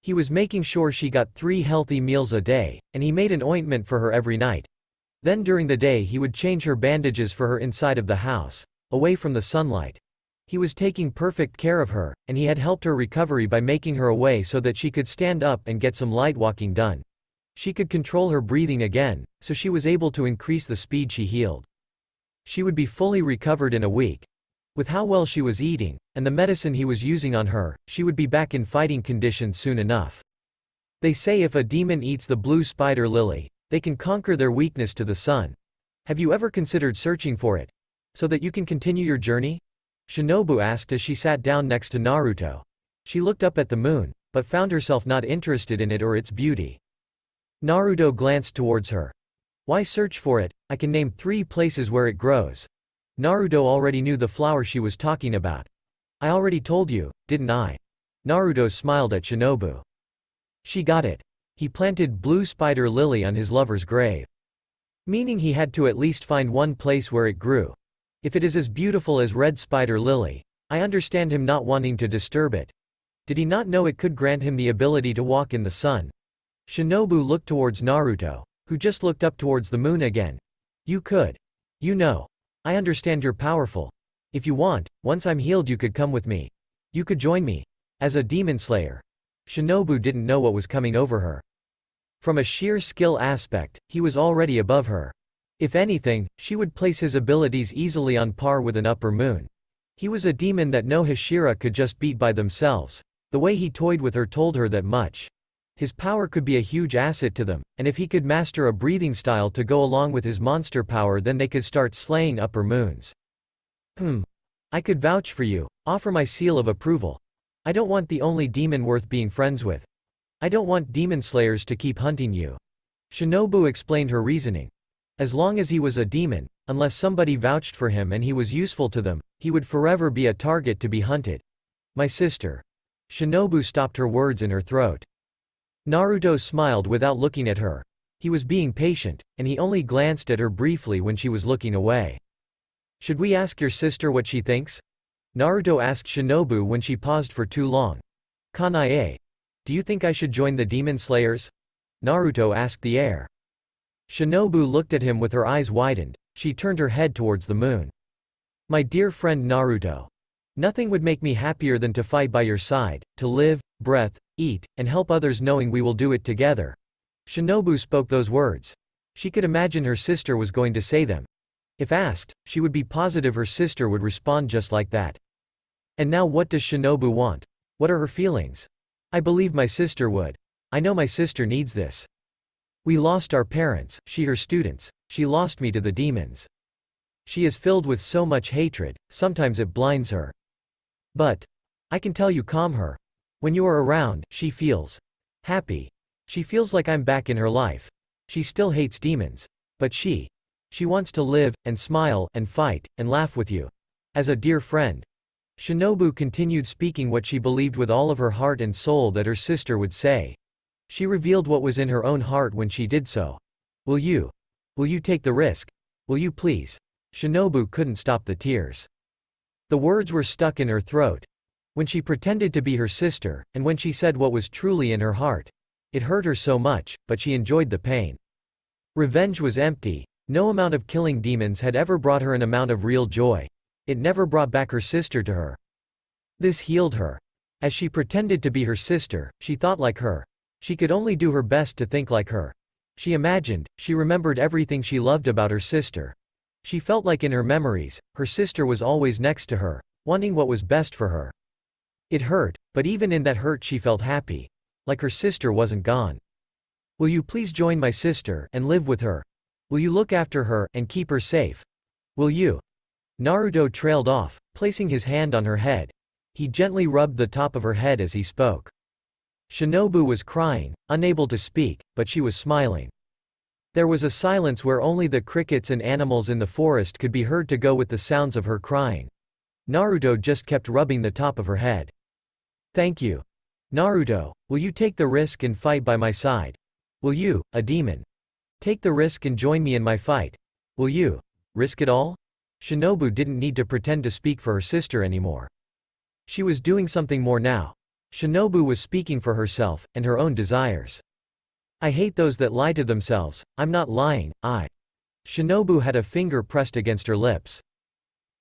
He was making sure she got 3 healthy meals a day, and he made an ointment for her every night. Then during the day he would change her bandages for her inside of the house, away from the sunlight. He was taking perfect care of her, and he had helped her recovery by making her away so that she could stand up and get some light walking done. She could control her breathing again, so she was able to increase the speed she healed. She would be fully recovered in a week. With how well she was eating, and the medicine he was using on her, she would be back in fighting condition soon enough. They say if a demon eats the blue spider lily, they can conquer their weakness to the sun. Have you ever considered searching for it? So that you can continue your journey? Shinobu asked as she sat down next to Naruto. She looked up at the moon, but found herself not interested in it or its beauty. Naruto glanced towards her. Why search for it? I can name 3 places where it grows. Naruto already knew the flower she was talking about. I already told you, didn't I? Naruto smiled at Shinobu. She got it. He planted blue spider lily on his lover's grave. Meaning he had to at least find one place where it grew. If it is as beautiful as red spider lily, I understand him not wanting to disturb it. Did he not know it could grant him the ability to walk in the sun? Shinobu looked towards Naruto, who just looked up towards the moon again. You could. You know. I understand you're powerful. If you want, once I'm healed you could come with me. You could join me. As a demon slayer. Shinobu didn't know what was coming over her. From a sheer skill aspect, he was already above her. If anything, she would place his abilities easily on par with an upper moon. He was a demon that no Hashira could just beat by themselves. The way he toyed with her told her that much. His power could be a huge asset to them, and if he could master a breathing style to go along with his monster power then they could start slaying upper moons. I could vouch for you, offer my seal of approval. I don't want the only demon worth being friends with. I don't want demon slayers to keep hunting you. Shinobu explained her reasoning. As long as he was a demon, unless somebody vouched for him and he was useful to them, he would forever be a target to be hunted. My sister. Shinobu stopped her words in her throat. Naruto smiled without looking at her. He was being patient, and he only glanced at her briefly when she was looking away. Should we ask your sister what she thinks? Naruto asked Shinobu when she paused for too long. Kanae. Do you think I should join the demon slayers? Naruto asked the heir. Shinobu looked at him with her eyes widened. She turned her head towards the moon. My dear friend Naruto. Nothing would make me happier than to fight by your side, to live, breath, eat, and help others knowing we will do it together. Shinobu spoke those words. She could imagine her sister was going to say them. If asked, she would be positive her sister would respond just like that. And now what does Shinobu want? What are her feelings? I believe my sister would. I know my sister needs this. We lost our parents, she her students, she lost me to the demons. She is filled with so much hatred, sometimes it blinds her. But I can tell you calm her. When you are around, she feels happy. She feels like I'm back in her life. She still hates demons. But she wants to live, and smile, and fight, and laugh with you. As a dear friend. Shinobu continued speaking what she believed with all of her heart and soul that her sister would say. She revealed what was in her own heart when she did so. Will you take the risk? Will you please? Shinobu couldn't stop the tears. The words were stuck in her throat. When she pretended to be her sister, and when she said what was truly in her heart. It hurt her so much, but she enjoyed the pain. Revenge was empty. No amount of killing demons had ever brought her an amount of real joy. It never brought back her sister to her. This healed her. As she pretended to be her sister, she thought like her. She could only do her best to think like her. She imagined, she remembered everything she loved about her sister. She felt like in her memories, her sister was always next to her, wanting what was best for her. It hurt, but even in that hurt she felt happy. Like her sister wasn't gone. Will you please join my sister, and live with her? Will you look after her, and keep her safe? Will you? Naruto trailed off, placing his hand on her head. He gently rubbed the top of her head as he spoke. Shinobu was crying, unable to speak, but she was smiling. There was a silence where only the crickets and animals in the forest could be heard to go with the sounds of her crying. Naruto just kept rubbing the top of her head. Thank you. Naruto, will you take the risk and fight by my side? Will you, a demon? Take the risk and join me in my fight? Will you? Risk it all? Shinobu didn't need to pretend to speak for her sister anymore. She was doing something more now. Shinobu was speaking for herself, and her own desires. I hate those that lie to themselves. I'm not lying, Shinobu had a finger pressed against her lips.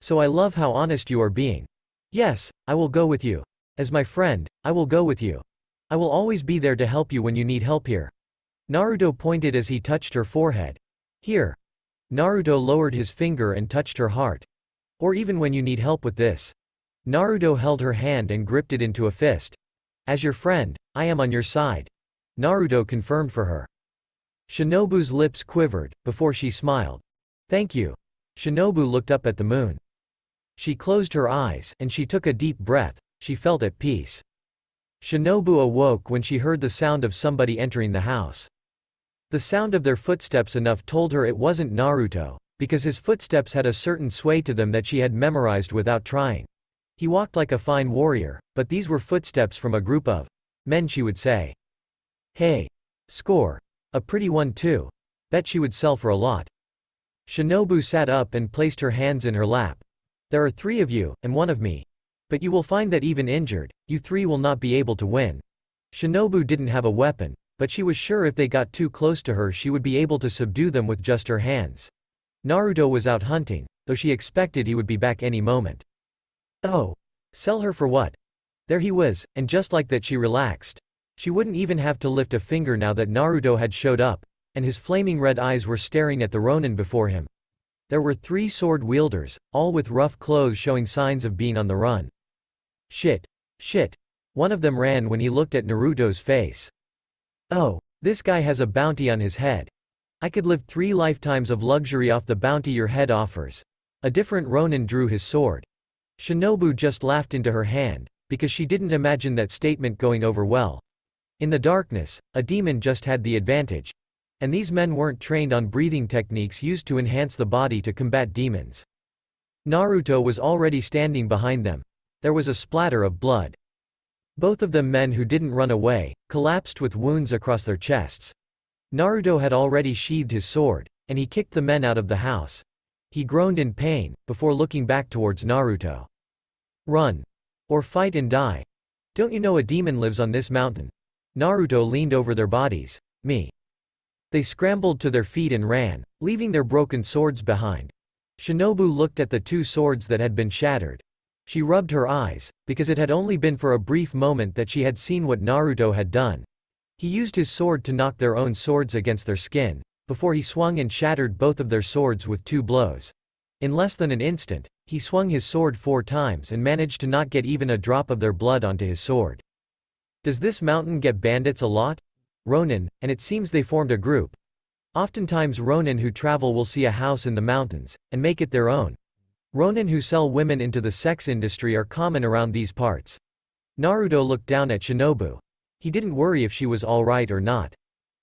So I love how honest you are being. Yes, I will go with you. As my friend, I will go with you. I will always be there to help you when you need help here. Naruto pointed as he touched her forehead. Here. Naruto lowered his finger and touched her heart. Or even when you need help with this. Naruto held her hand and gripped it into a fist. As your friend, I am on your side. Naruto confirmed for her. Shinobu's lips quivered, before she smiled. Thank you. Shinobu looked up at the moon. She closed her eyes, and she took a deep breath. She felt at peace. Shinobu awoke when she heard the sound of somebody entering the house. The sound of their footsteps enough told her it wasn't Naruto, because his footsteps had a certain sway to them that she had memorized without trying. He walked like a fine warrior, but these were footsteps from a group of men, she would say. Hey. Score. A pretty one too. Bet she would sell for a lot. Shinobu sat up and placed her hands in her lap. There are 3 of you, and 1 of me. But you will find that even injured, you 3 will not be able to win. Shinobu didn't have a weapon, but she was sure if they got too close to her she would be able to subdue them with just her hands. Naruto was out hunting, though she expected he would be back any moment. Oh. Sell her for what? There he was, and just like that she relaxed. She wouldn't even have to lift a finger now that Naruto had showed up, and his flaming red eyes were staring at the Ronin before him. There were 3 sword wielders, all with rough clothes showing signs of being on the run. Shit. Shit. One of them ran when he looked at Naruto's face. Oh, this guy has a bounty on his head. I could live 3 lifetimes of luxury off the bounty your head offers. A different Ronin drew his sword. Shinobu just laughed into her hand, because she didn't imagine that statement going over well. In the darkness, a demon just had the advantage. And these men weren't trained on breathing techniques used to enhance the body to combat demons. Naruto was already standing behind them. There was a splatter of blood. Both of them men who didn't run away, collapsed with wounds across their chests. Naruto had already sheathed his sword, and he kicked the men out of the house. He groaned in pain, before looking back towards Naruto. Run. Or fight and die. Don't you know a demon lives on this mountain? Naruto leaned over their bodies. Me. They scrambled to their feet and ran, leaving their broken swords behind. Shinobu looked at the 2 swords that had been shattered. She rubbed her eyes, because it had only been for a brief moment that she had seen what Naruto had done. He used his sword to knock their own swords against their skin, before he swung and shattered both of their swords with 2 blows. In less than an instant, he swung his sword 4 times and managed to not get even a drop of their blood onto his sword. Does this mountain get bandits a lot? Ronin, and it seems they formed a group. Oftentimes Ronin who travel will see a house in the mountains, and make it their own. Ronin who sell women into the sex industry are common around these parts. Naruto looked down at Shinobu. He didn't worry if she was alright or not.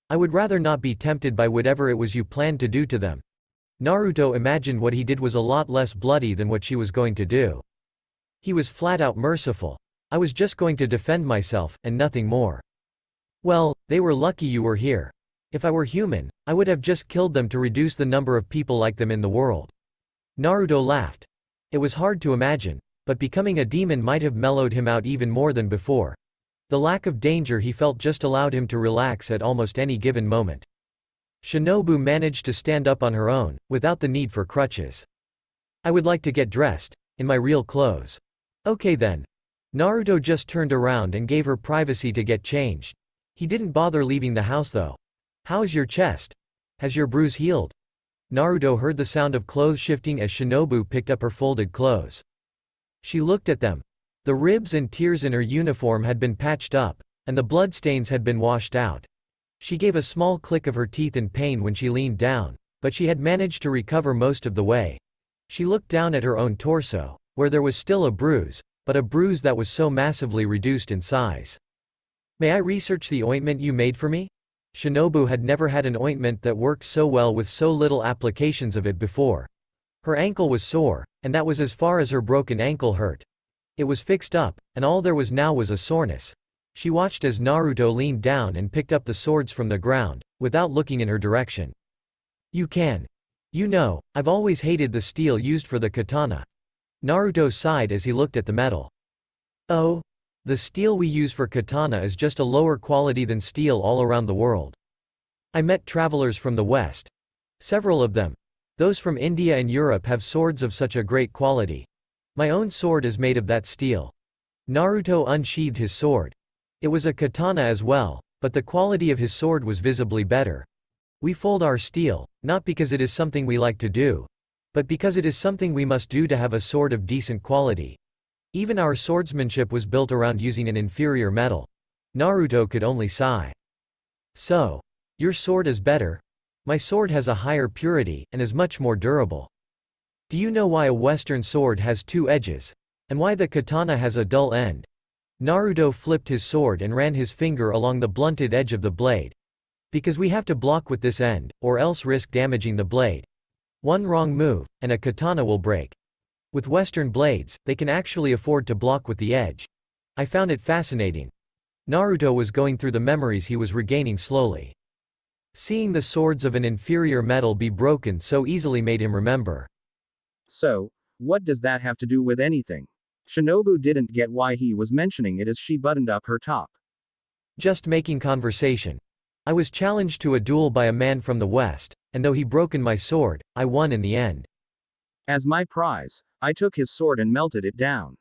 I would rather not be tempted by whatever it was you planned to do to them. Naruto imagined what he did was a lot less bloody than what she was going to do. He was flat out merciful. I was just going to defend myself, and nothing more. Well, they were lucky you were here. If I were human, I would have just killed them to reduce the number of people like them in the world. Naruto laughed. It was hard to imagine, but becoming a demon might have mellowed him out even more than before. The lack of danger he felt just allowed him to relax at almost any given moment. Shinobu managed to stand up on her own, without the need for crutches. I would like to get dressed. In my real clothes. Okay then. Naruto just turned around and gave her privacy to get changed. He didn't bother leaving the house though. How is your chest? Has your bruise healed? Naruto heard the sound of clothes shifting as Shinobu picked up her folded clothes. She looked at them. The ribs and tears in her uniform had been patched up, and the bloodstains had been washed out. She gave a small click of her teeth in pain when she leaned down, but she had managed to recover most of the way. She looked down at her own torso, where there was still a bruise, but a bruise that was so massively reduced in size. May I research the ointment you made for me? Shinobu had never had an ointment that worked so well with so little applications of it before. Her ankle was sore, and that was as far as her broken ankle hurt. It was fixed up, and all there was now was a soreness. She watched as Naruto leaned down and picked up the swords from the ground, without looking in her direction. You can. You know, I've always hated the steel used for the katana. Naruto sighed as he looked at the metal. Oh? The steel we use for katana is just a lower quality than steel all around the world. I met travelers from the West. Several of them. Those from India and Europe have swords of such a great quality. My own sword is made of that steel. Naruto unsheathed his sword. It was a katana as well, but the quality of his sword was visibly better. We fold our steel, not because it is something we like to do, but because it is something we must do to have a sword of decent quality. Even our swordsmanship was built around using an inferior metal. Naruto could only sigh. So, your sword is better? My sword has a higher purity, and is much more durable. Do you know why a Western sword has two edges? And why the katana has a dull end? Naruto flipped his sword and ran his finger along the blunted edge of the blade. Because we have to block with this end, or else risk damaging the blade. One wrong move, and a katana will break. With Western blades, they can actually afford to block with the edge. I found it fascinating. Naruto was going through the memories he was regaining slowly. Seeing the swords of an inferior metal be broken so easily made him remember. So, what does that have to do with anything? Shinobu didn't get why he was mentioning it as she buttoned up her top. Just making conversation. I was challenged to a duel by a man from the West, and though he broken my sword, I won in the end. As my prize, I took his sword and melted it down.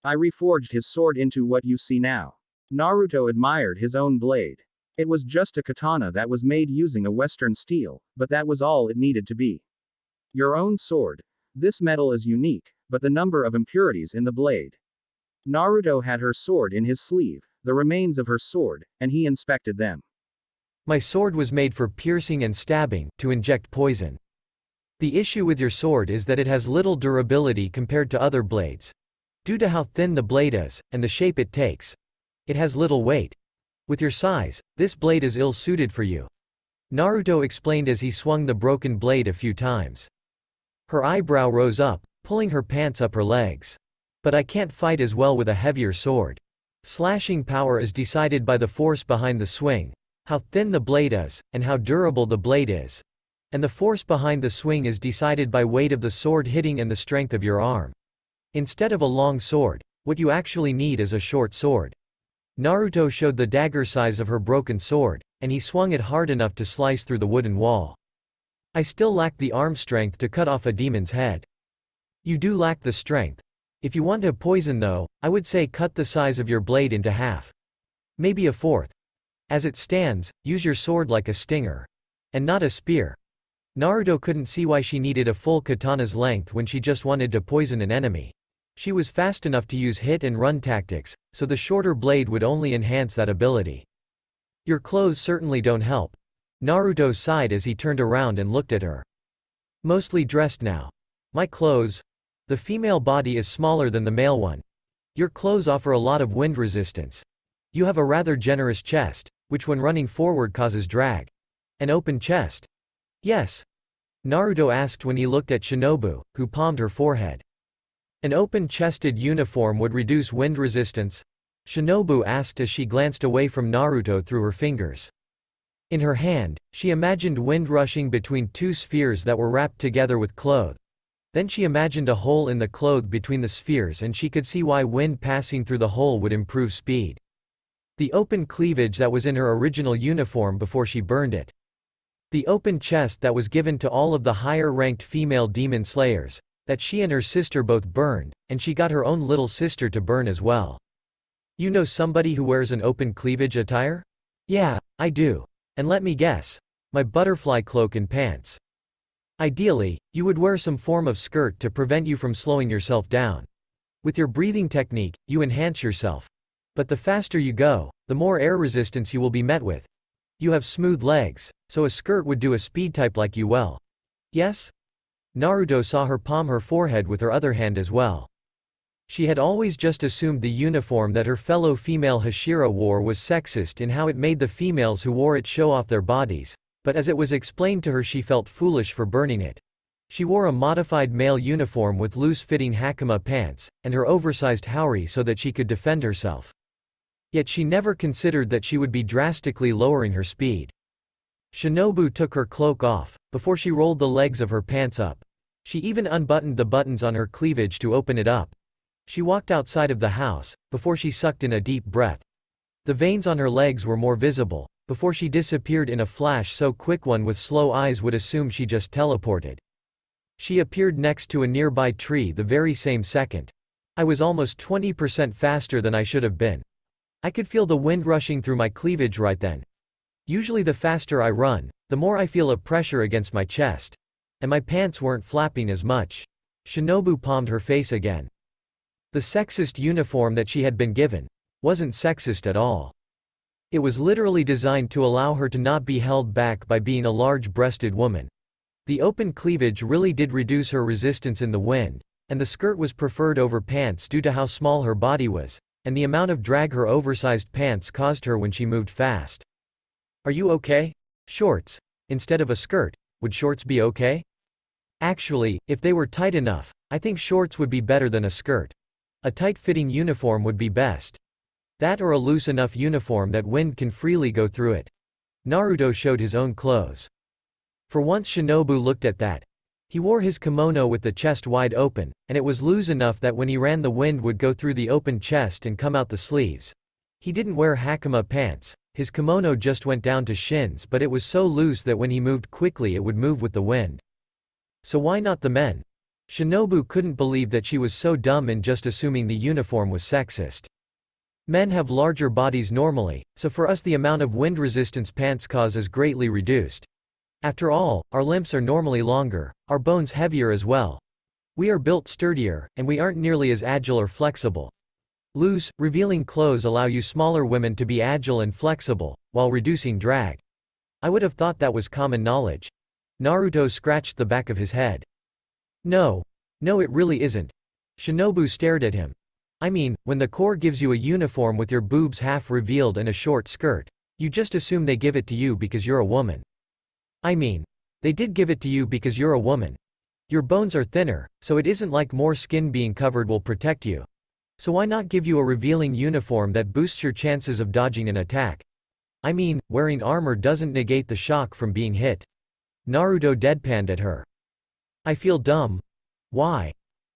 I reforged his sword into what you see now. Naruto admired his own blade. It was just a katana that was made using a Western steel, but that was all it needed to be. Your own sword. This metal is unique, but the number of impurities in the blade. Naruto had her sword in his sleeve, the remains of her sword, and he inspected them. My sword was made for piercing and stabbing, to inject poison. The issue with your sword is that it has little durability compared to other blades. Due to how thin the blade is, and the shape it takes. It has little weight. With your size, this blade is ill-suited for you. Naruto explained as he swung the broken blade a few times. Her eyebrow rose up, pulling her pants up her legs. But I can't fight as well with a heavier sword. Slashing power is decided by the force behind the swing, how thin the blade is, and how durable the blade is. And the force behind the swing is decided by weight of the sword hitting and the strength of your arm. Instead of a long sword, what you actually need is a short sword. Naruto showed the dagger size of her broken sword, and he swung it hard enough to slice through the wooden wall. I still lack the arm strength to cut off a demon's head. You do lack the strength. If you want to poison though, I would say cut the size of your blade into half. Maybe a fourth. As it stands, use your sword like a stinger. And not a spear. Naruto couldn't see why she needed a full katana's length when she just wanted to poison an enemy. She was fast enough to use hit and run tactics, so the shorter blade would only enhance that ability. Your clothes certainly don't help. Naruto sighed as he turned around and looked at her. Mostly dressed now. My clothes? The female body is smaller than the male one. Your clothes offer a lot of wind resistance. You have a rather generous chest, which when running forward causes drag. An open chest? Yes. Naruto asked when he looked at Shinobu, who palmed her forehead. An open-chested uniform would reduce wind resistance? Shinobu asked as she glanced away from Naruto through her fingers. In her hand, she imagined wind rushing between two spheres that were wrapped together with cloth. Then she imagined a hole in the cloth between the spheres and she could see why wind passing through the hole would improve speed. The open cleavage that was in her original uniform before she burned it. The open chest that was given to all of the higher-ranked female demon slayers. That she and her sister both burned, and she got her own little sister to burn as well. You know somebody who wears an open cleavage attire? Yeah, I do. And let me guess. My butterfly cloak and pants. Ideally, you would wear some form of skirt to prevent you from slowing yourself down. With your breathing technique, you enhance yourself. But the faster you go, the more air resistance you will be met with. You have smooth legs, so a skirt would do a speed type like you well. Yes? Naruto saw her palm her forehead with her other hand as well. She had always just assumed the uniform that her fellow female Hashira wore was sexist in how it made the females who wore it show off their bodies, but as it was explained to her she felt foolish for burning it. She wore a modified male uniform with loose-fitting hakama pants, and her oversized haori so that she could defend herself. Yet she never considered that she would be drastically lowering her speed. Shinobu took her cloak off, before she rolled the legs of her pants up. She even unbuttoned the buttons on her cleavage to open it up. She walked outside of the house, before she sucked in a deep breath. The veins on her legs were more visible, before she disappeared in a flash so quick one with slow eyes would assume she just teleported. She appeared next to a nearby tree the very same second. I was almost 20% faster than I should have been. I could feel the wind rushing through my cleavage right then. Usually the faster I run, the more I feel a pressure against my chest. And my pants weren't flapping as much. Shinobu palmed her face again. The sexist uniform that she had been given wasn't sexist at all. It was literally designed to allow her to not be held back by being a large-breasted woman. The open cleavage really did reduce her resistance in the wind, and the skirt was preferred over pants due to how small her body was, and the amount of drag her oversized pants caused her when she moved fast. Are you okay? Shorts. Instead of a skirt, would shorts be okay? Actually, if they were tight enough, I think shorts would be better than a skirt. A tight-fitting uniform would be best. That or a loose enough uniform that wind can freely go through it. Naruto showed his own clothes. For once Shinobu looked at that. He wore his kimono with the chest wide open, and it was loose enough that when he ran the wind would go through the open chest and come out the sleeves. He didn't wear hakama pants, his kimono just went down to shins but it was so loose that when he moved quickly it would move with the wind. So why not the men? Shinobu couldn't believe that she was so dumb in just assuming the uniform was sexist. Men have larger bodies normally, so for us the amount of wind resistance pants cause is greatly reduced. After all, our limbs are normally longer, our bones heavier as well. We are built sturdier, and we aren't nearly as agile or flexible. Loose, revealing clothes allow you smaller women to be agile and flexible, while reducing drag. I would have thought that was common knowledge. Naruto scratched the back of his head. No, it really isn't. Shinobu stared at him. I mean, when the Corps gives you a uniform with your boobs half revealed and a short skirt, you just assume they give it to you because you're a woman. I mean, they did give it to you because you're a woman. Your bones are thinner, so it isn't like more skin being covered will protect you. So why not give you a revealing uniform that boosts your chances of dodging an attack? I mean, wearing armor doesn't negate the shock from being hit. Naruto deadpanned at her. I feel dumb. Why?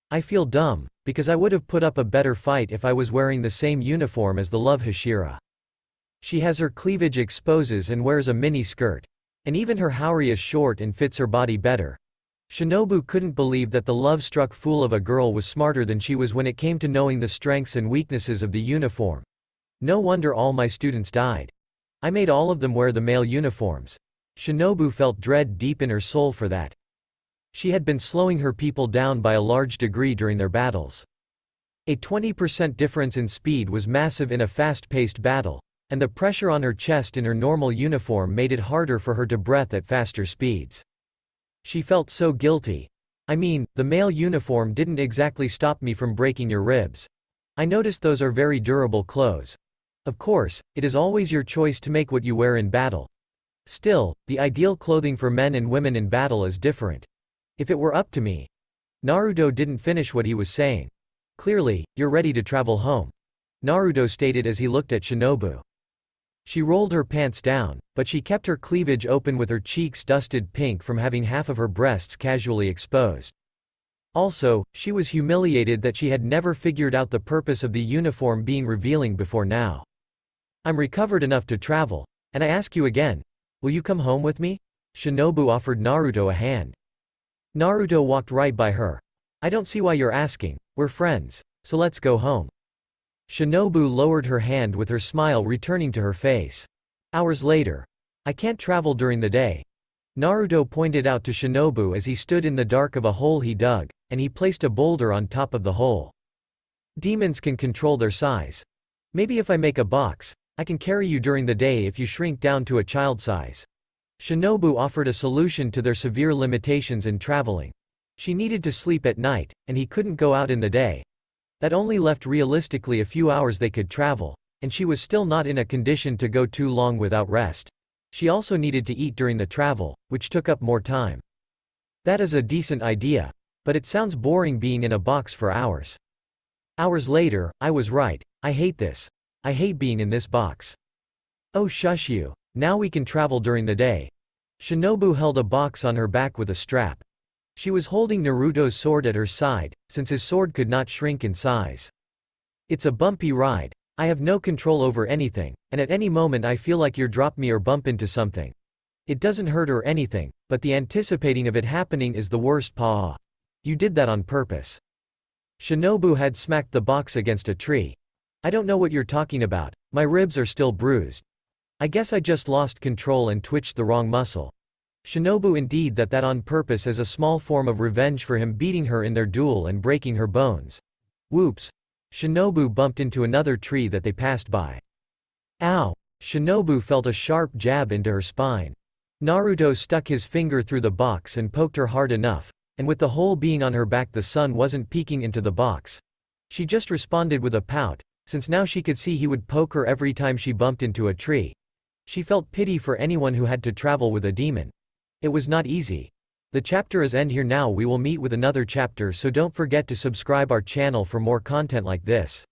I feel dumb, because I would have put up a better fight if I was wearing the same uniform as the love Hashira. She has her cleavage exposes and wears a mini skirt. And even her haori is short and fits her body better. Shinobu couldn't believe that the love-struck fool of a girl was smarter than she was when it came to knowing the strengths and weaknesses of the uniform. No wonder all my students died. I made all of them wear the male uniforms. Shinobu felt dread deep in her soul for that. She had been slowing her people down by a large degree during their battles. A 20% difference in speed was massive in a fast-paced battle, and the pressure on her chest in her normal uniform made it harder for her to breathe at faster speeds. She felt so guilty. I mean, the male uniform didn't exactly stop me from breaking your ribs. I noticed those are very durable clothes. Of course, it is always your choice to make what you wear in battle. Still, the ideal clothing for men and women in battle is different. If it were up to me. Naruto didn't finish what he was saying. Clearly, you're ready to travel home. Naruto stated as he looked at Shinobu. She rolled her pants down, but she kept her cleavage open with her cheeks dusted pink from having half of her breasts casually exposed. Also, she was humiliated that she had never figured out the purpose of the uniform being revealing before now. I'm recovered enough to travel, and I ask you again, will you come home with me? Shinobu offered Naruto a hand. Naruto walked right by her. I don't see why you're asking. We're friends. So let's go home. Shinobu lowered her hand with her smile returning to her face. Hours later. I can't travel during the day. Naruto pointed out to Shinobu as he stood in the dark of a hole he dug, and he placed a boulder on top of the hole. Demons can control their size. Maybe if I make a box, I can carry you during the day if you shrink down to a child size. Shinobu offered a solution to their severe limitations in traveling. She needed to sleep at night, and he couldn't go out in the day. That only left realistically a few hours they could travel, and she was still not in a condition to go too long without rest. She also needed to eat during the travel, which took up more time. That is a decent idea. But it sounds boring being in a box for hours. Hours later, I was right. I hate this. I hate being in this box. Oh shush you. Now we can travel during the day. Shinobu held a box on her back with a strap. She was holding Naruto's sword at her side, since his sword could not shrink in size. It's a bumpy ride. I have no control over anything, and at any moment I feel like you'll drop me or bump into something. It doesn't hurt or anything, but the anticipating of it happening is the worst. Paw. You did that on purpose. Shinobu had smacked the box against a tree. I don't know what you're talking about. My ribs are still bruised. I guess I just lost control and twitched the wrong muscle. Shinobu indeed that on purpose as a small form of revenge for him beating her in their duel and breaking her bones. Whoops. Shinobu bumped into another tree that they passed by. Ow! Shinobu felt a sharp jab into her spine. Naruto stuck his finger through the box and poked her hard enough, and with the hole being on her back the sun wasn't peeking into the box. She just responded with a pout, since now she could see he would poke her every time she bumped into a tree. She felt pity for anyone who had to travel with a demon. It was not easy. The chapter is end here now. We will meet with another chapter, so don't forget to subscribe our channel for more content like this.